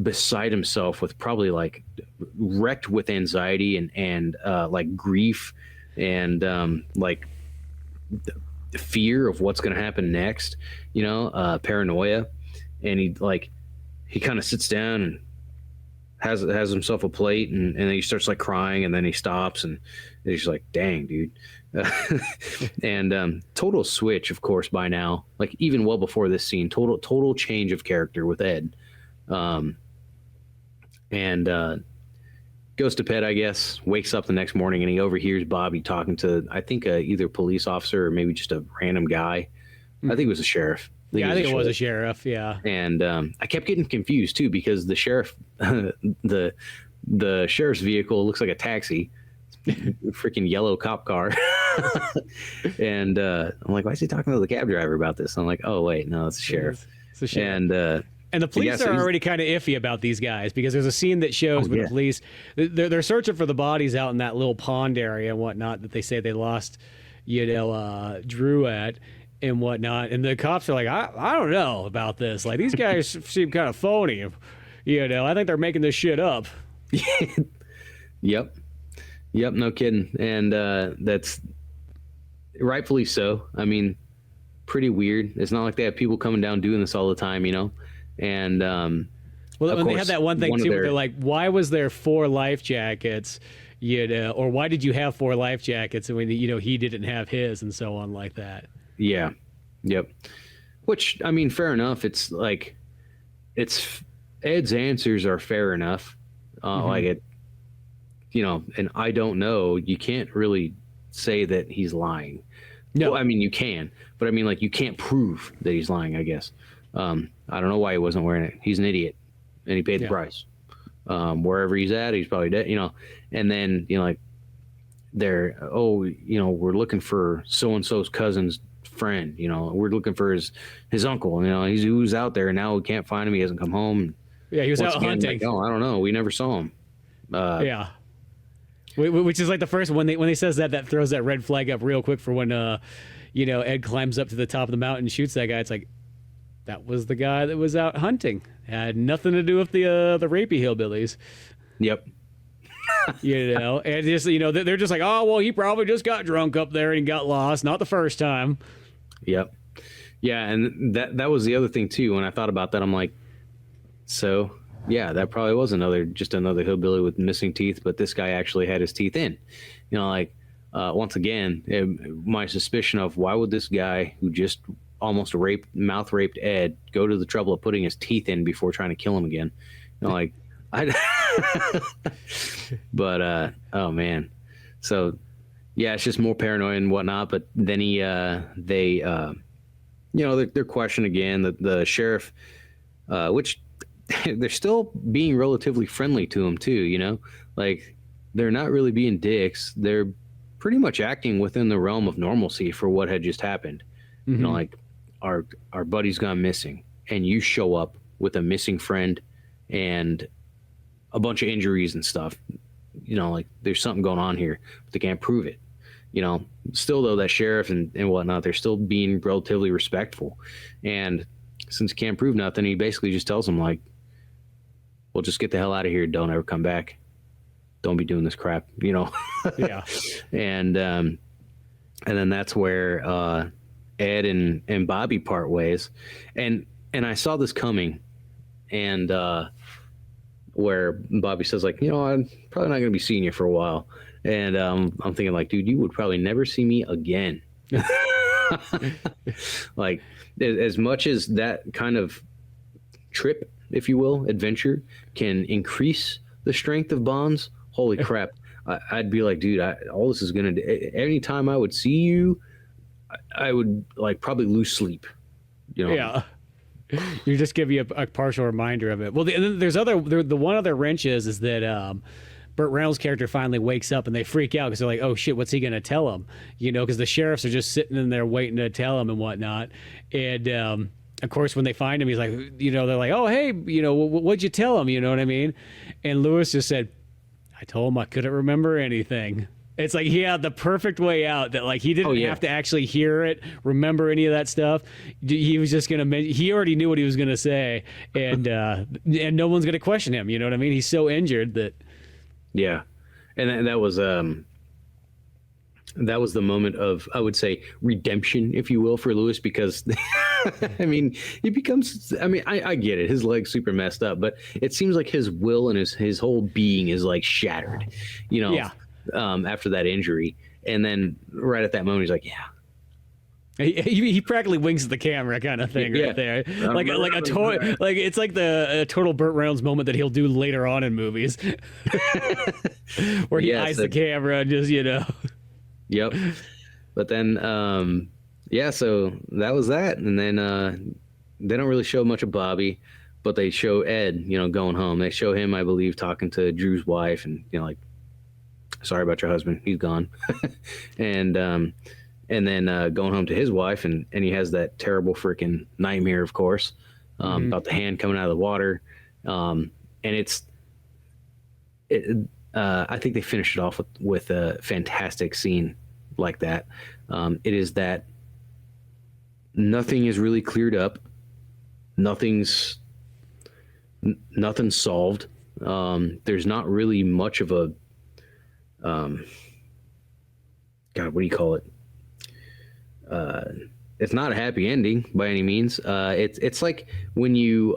beside himself with probably like wrecked with anxiety and like grief and like the fear of what's going to happen next, paranoia. And he kind of sits down and has himself a plate, and then he starts like crying, and then he stops, and he's like, dang, dude. And total switch, of course, by now, like even well before this scene, total change of character with Ed. And goes to bed, I guess, wakes up the next morning, and he overhears Bobby talking to, I think, either police officer or maybe just a random guy. I think it was a sheriff. I think it was a sheriff, yeah. And I kept getting confused, too, because the sheriff, the sheriff's vehicle looks like a taxi. Freaking yellow cop car. And I'm like, why is he talking to the cab driver about this? I'm like, oh, wait, no, it's the sheriff. It's the sheriff. And the police are already kind of iffy about these guys, because there's a scene that shows the police, they're searching for the bodies out in that little pond area and whatnot that they say they lost, Drew at and whatnot. And the cops are like, I don't know about this. Like, these guys seem kind of phony. I think they're making this shit up. Yep, no kidding. And that's rightfully so. I mean, pretty weird. It's not like they have people coming down doing this all the time, And well, when they had that one thing too, where they're like, "Why was there 4 life jackets?" Or why did you have 4 life jackets when he didn't have his, and so on like that. Yeah, yep. Which, I mean, fair enough. It's like, Ed's answers are fair enough. Like it, and I don't know. You can't really say that he's lying. No, well, I mean you can, but I mean like you can't prove that he's lying, I guess. I don't know why he wasn't wearing it. He's an idiot, and he paid the price. Wherever he's at, he's probably dead, And then like we're looking for so and so's cousin's friend. We're looking for his uncle. He was out there, and now we can't find him. He hasn't come home. Yeah, he was out hunting. Like, oh, I don't know. We never saw him. Yeah. Which is like the first when they says that throws that red flag up real quick for when Ed climbs up to the top of the mountain and shoots that guy. It's like, that was the guy that was out hunting. It had nothing to do with the rapey hillbillies. Yep. And just they're just like, oh well, he probably just got drunk up there and got lost. Not the first time. Yep. Yeah, and that was the other thing too. When I thought about that, I'm like, so yeah, that probably was another hillbilly with missing teeth, but this guy actually had his teeth in. Once again, my suspicion of why would this guy who just almost mouth raped Ed go to the trouble of putting his teeth in before trying to kill him again? But oh man, so yeah, it's just more paranoia and whatnot. But then they're questioned again. The sheriff, which they're still being relatively friendly to him too. Like they're not really being dicks. They're pretty much acting within the realm of normalcy for what had just happened. Mm-hmm. Like our buddy's gone missing, and you show up with a missing friend and a bunch of injuries and stuff. Like there's something going on here, but they can't prove it. Still though, that sheriff and whatnot, they're still being relatively respectful. And since he can't prove nothing, he basically just tells them like, well, just get the hell out of here. Don't ever come back. Don't be doing this crap, Yeah. And then that's where Ed and Bobby part ways. And I saw this coming, and where Bobby says like, I'm probably not going to be seeing you for a while. And I'm thinking like, dude, you would probably never see me again. Like as much as that kind of trip, if you will, adventure can increase the strength of bonds. Holy crap. I'd be like, dude, all this is going to, anytime I would see you, I would like probably lose sleep. Yeah. You just give you a partial reminder of it. Well, the one other wrench is that Burt Reynolds' character finally wakes up and they freak out because they're like, oh shit, what's he going to tell him? Because the sheriffs are just sitting in there waiting to tell him and whatnot. And of course, when they find him, he's like, they're like, oh, hey, what'd you tell him? You know what I mean? And Lewis just said, I told him I couldn't remember anything. It's like he had the perfect way out that like he didn't have to actually hear it, remember any of that stuff. He was just going to, he already knew what he was going to say, and no one's going to question him. You know what I mean? He's so injured that. Yeah. And that was the moment of, I would say, redemption, if you will, for Lewis, because I mean, he becomes, I get it. His leg's super messed up, but it seems like his will and his whole being is like shattered, Yeah. After that injury. And then right at that moment, he's like, yeah. He practically winks at the camera, kind of thing, right there. Like it's like the total Burt Reynolds moment that he'll do later on in movies, where he eyes the camera and just Yep. But then so that was that, and then they don't really show much of Bobby, but they show Ed, going home. They show him, I believe, talking to Drew's wife, and like, sorry about your husband, he's gone, and then going home to his wife, and he has that terrible freaking nightmare, of course, about the hand coming out of the water. And I think they finished it off with a fantastic scene like that. It is that nothing is really cleared up. Nothing's solved. There's not really much of a, God, what do you call it? It's not a happy ending by any means. It's like when you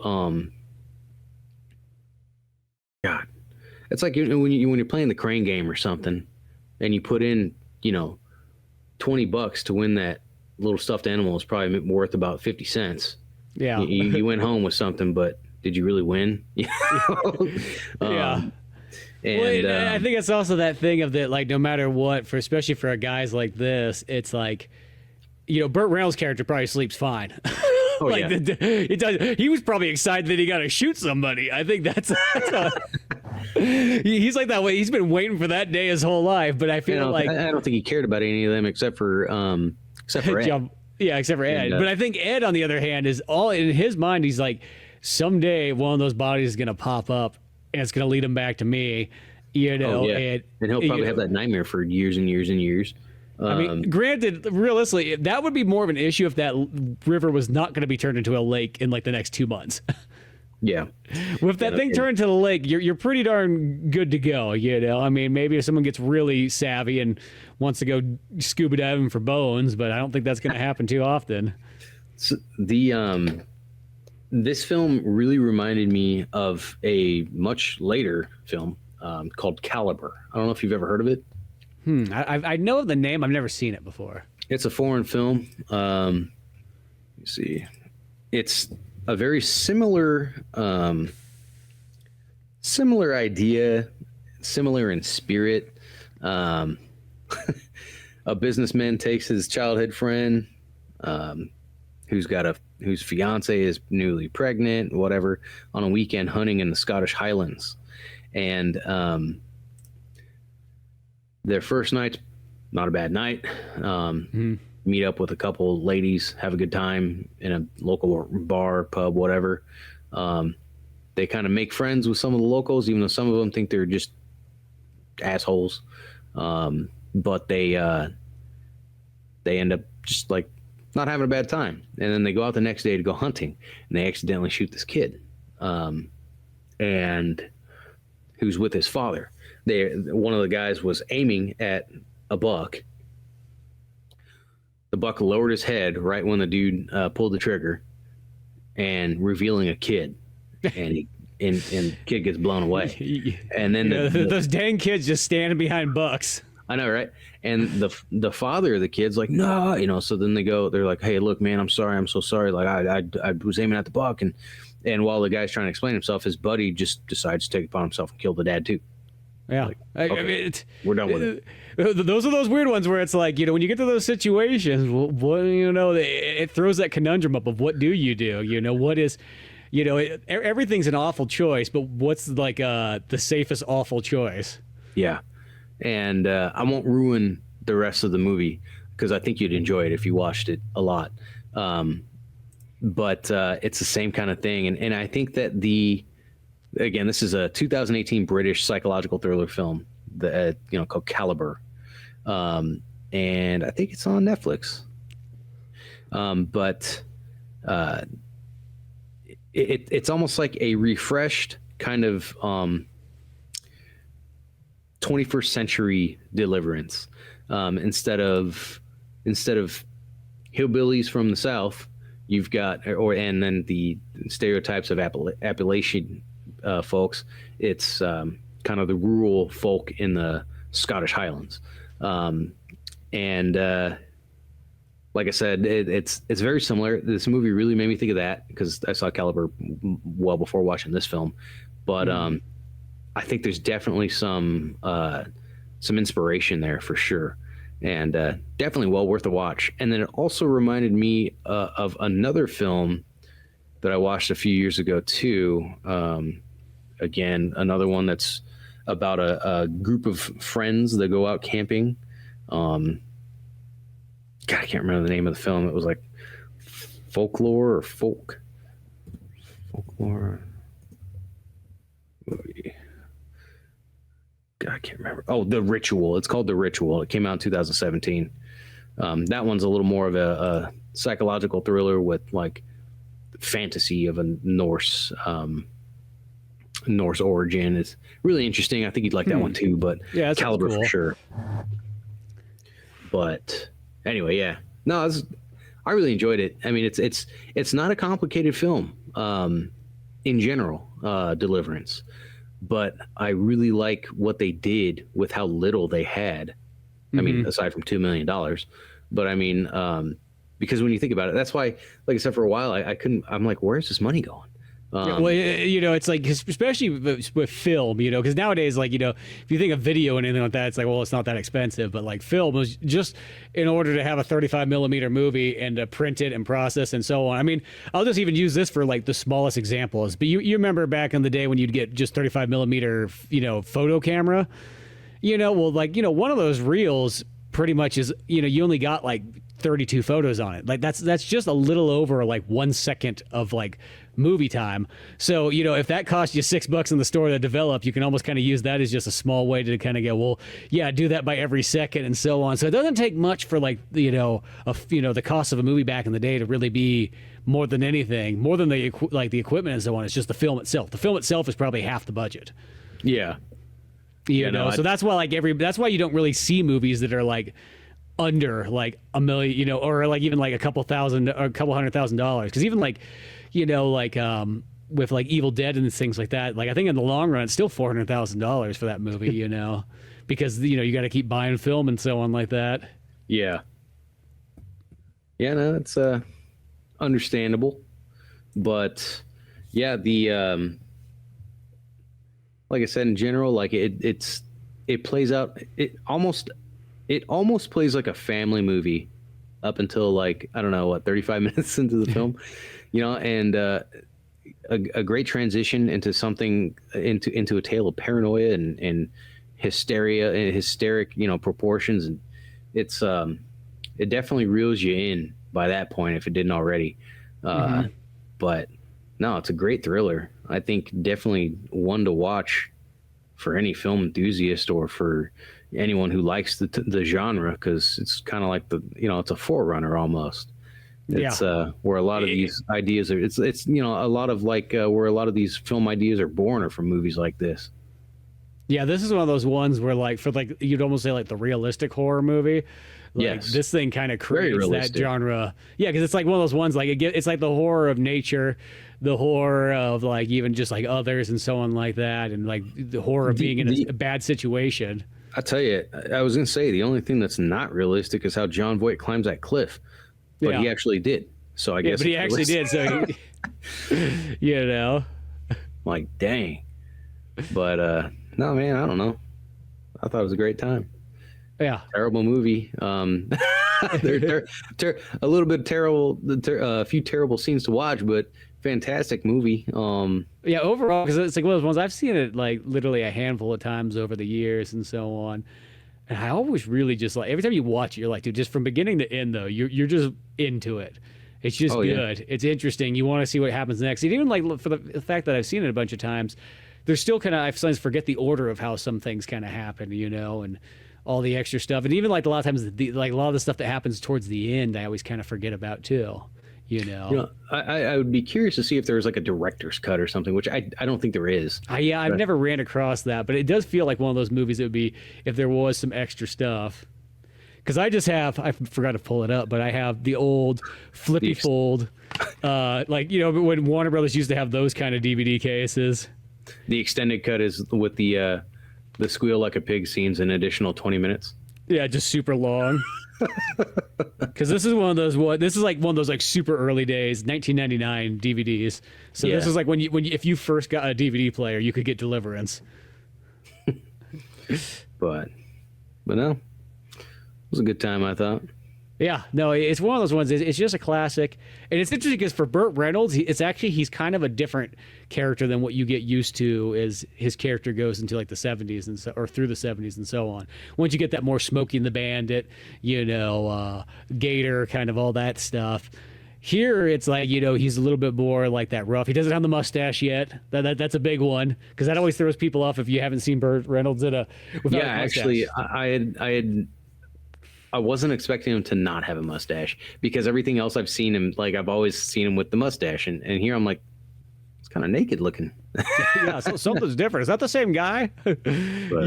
it's like when you're playing the crane game or something, and you put in $20 to win that little stuffed animal is probably worth about 50 cents. Yeah, you went home with something, but did you really win? Yeah. And I think it's also that thing of that, like, no matter what, especially for guys like this, it's like, Burt Reynolds' character probably sleeps fine. Oh, like, yeah. It does. He was probably excited that he got to shoot somebody. I think that's He's like that way. He's been waiting for that day his whole life. But I feel like I don't think he cared about any of them except for Ed. Yeah, except for Ed. But I think Ed, on the other hand, is all in his mind. He's like, someday one of those bodies is going to pop up, and it's going to lead him back to me. And he'll probably have that nightmare for years and years and years. I mean, granted, realistically, that would be more of an issue if that river was not going to be turned into a lake in like the next 2 months. Yeah. Well, if that thing turned to the lake, you're pretty darn good to go. I mean, maybe if someone gets really savvy and wants to go scuba diving for bones, but I don't think that's going to happen too often. So this film really reminded me of a much later film called Caliber. I don't know if you've ever heard of it. I know of the name. I've never seen it before. It's a foreign film. Let me see. It's a very similar idea, similar in spirit. A businessman takes his childhood friend, whose fiance is newly pregnant, whatever, on a weekend hunting in the Scottish Highlands, and their first night's not a bad night. Meet up with a couple ladies, have a good time in a local bar, pub, whatever. They kind of make friends with some of the locals, even though some of them think they're just assholes. But they end up just like not having a bad time. And then they go out the next day to go hunting, and they accidentally shoot this kid, and who's with his father. One of the guys was aiming at a buck. The buck lowered his head right when the dude pulled the trigger, and revealing a kid, and kid gets blown away. And then those dang kids just standing behind bucks. I know, right? And the father of the kid's like, no, so then they're like, hey, look, man, I'm sorry, I'm so sorry. Like I was aiming at the buck, and while the guy's trying to explain himself, his buddy just decides to take it upon himself and kill the dad too. Yeah, like, okay, I mean, we're done with it. Those are those weird ones where it's like, when you get to those situations, it throws that conundrum up of what do you do? What is, everything's an awful choice, but what's like the safest awful choice? Yeah, and I won't ruin the rest of the movie because I think you'd enjoy it if you watched it a lot. But it's the same kind of thing, and I think that again, this is a 2018 British psychological thriller film that called Caliber, and I think it's on Netflix. But it's almost like a refreshed kind of 21st century Deliverance. Instead of hillbillies from the South, you've got and then the stereotypes of Appalachian folks, it's kind of the rural folk in the Scottish Highlands, and like I said, it's very similar. This movie really made me think of that because I saw Caliber well before watching this film, but I think there's definitely some inspiration there for sure, and definitely well worth a watch. And then it also reminded me of another film that I watched a few years ago too. Again, another one that's about a group of friends that go out camping. God, I can't remember the name of the film. It was like Folklore or Folklore movie. God, I can't remember. Oh, The Ritual. It's called The Ritual. It came out in 2017. That one's a little more of a psychological thriller with like fantasy of a Norse origin. It's really interesting. I think you'd like that one too, but yeah, Caliber cool. For sure. But anyway, yeah, no, I really enjoyed it. I mean, it's not a complicated film in general, Deliverance, but I really like what they did with how little they had. I mean, aside from $2 million, but I mean, because when you think about it, that's why, like I said, for a while, I'm like, where's this money going? Well, it's like, especially with film, because nowadays, like, if you think of video and anything like that, it's like, well, it's not that expensive. But like film was just in order to have a 35 millimeter movie and to print it and process and so on. I mean, I'll just even use this for like the smallest examples. But you remember back in the day when you'd get just 35 millimeter, photo camera, well, like, one of those reels pretty much is, you only got like 32 photos on it. Like that's just a little over like 1 second of like movie time. So, if that costs you $6 in the store to develop, you can almost kind of use that as just a small way to kind of go, well, yeah, do that by every second and so on. So it doesn't take much for like, the cost of a movie back in the day to really be more than anything, more than the equipment and so on. It's just the film itself. The film itself is probably half the budget. Yeah. So that's why that's why you don't really see movies that are like under like $1 million, or like even like a couple $100,000. Because even like, with like Evil Dead and things like that, like I think in the long run, it's still $400,000 for that movie, because you got to keep buying film and so on like that. Yeah. Yeah, no, it's understandable, but yeah, the like I said, in general, like it plays out. It almost plays like a family movie up until like, I don't know what, 35 minutes into the film, and a great transition into something into a tale of paranoia and hysteria and hysteric, proportions, and it's it definitely reels you in by that point if it didn't already. But no, it's a great thriller. I think definitely one to watch for any film enthusiast or for anyone who likes the genre, because it's kind of like it's a forerunner almost. It's where a lot of these ideas are. It's a lot of like where a lot of these film ideas are born are from movies like this. Yeah, this is one of those ones where like for like you'd almost say like the realistic horror movie. Like, yes, this thing kind of creates that genre. Yeah, because it's like one of those ones like it's like the horror of nature, the horror of like even just like others and so on like that, and like the horror of being in a bad situation. I tell you, I was gonna say the only thing that's not realistic is how Jon Voight climbs that cliff, but he actually did. So I guess. But he actually did. So like dang. But no, man, I don't know. I thought it was a great time. Yeah, terrible movie. They're a little bit terrible. A few terrible scenes to watch, but fantastic movie. Yeah, overall, because it's like one of those ones I've seen it like literally a handful of times over the years and so on. And I always really just like every time you watch it, you're like, dude, just from beginning to end though, you're just into it. It's just good. Yeah. It's interesting. You want to see what happens next. And even like for the fact that I've seen it a bunch of times, there's still kind of I sometimes forget the order of how some things kind of happen, and all the extra stuff, and even like a lot of times, like a lot of the stuff that happens towards the end, I always kind of forget about too. I would be curious to see if there was like a director's cut or something, which I don't think there is. I've never ran across that, but it does feel like one of those movies that would be if there was some extra stuff. Because I forgot to pull it up, but I have the old flippy fold, when Warner Brothers used to have those kind of DVD cases. The extended cut is with the squeal like a pig scenes an additional 20 minutes. Yeah, just super long. Because this is one of those like super early days 1999 DVDs. So this is like when if you first got a DVD player, you could get Deliverance. but no, it was a good time, I thought. Yeah, no, it's one of those ones. It's just a classic, and it's interesting because for Burt Reynolds, he's kind of a different character than what you get used to as his character goes into like the 70s and or through the 70s and so on. Once you get that more Smokey and the Bandit, Gator, kind of all that stuff. Here, it's like he's a little bit more like that rough. He doesn't have the mustache yet. That's a big one because that always throws people off if you haven't seen Burt Reynolds without a mustache. Actually, I wasn't expecting him to not have a mustache because everything else I've seen him, like I've always seen him with the mustache, and here I'm like, it's kind of naked looking. Yeah, so something's different. Is that the same guy? But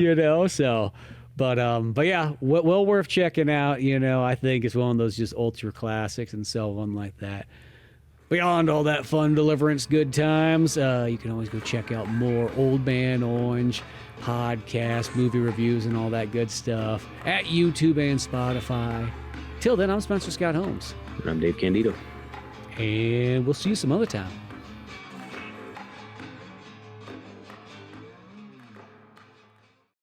yeah, well worth checking out. I think it's one of those just ultra classics and so on like that. Beyond all that fun Deliverance good times, you can always go check out more Old Man Orange podcast, movie reviews, and all that good stuff at YouTube and Spotify. Till then, I'm Spencer Scott Holmes. And I'm Dave Candito. And we'll see you some other time.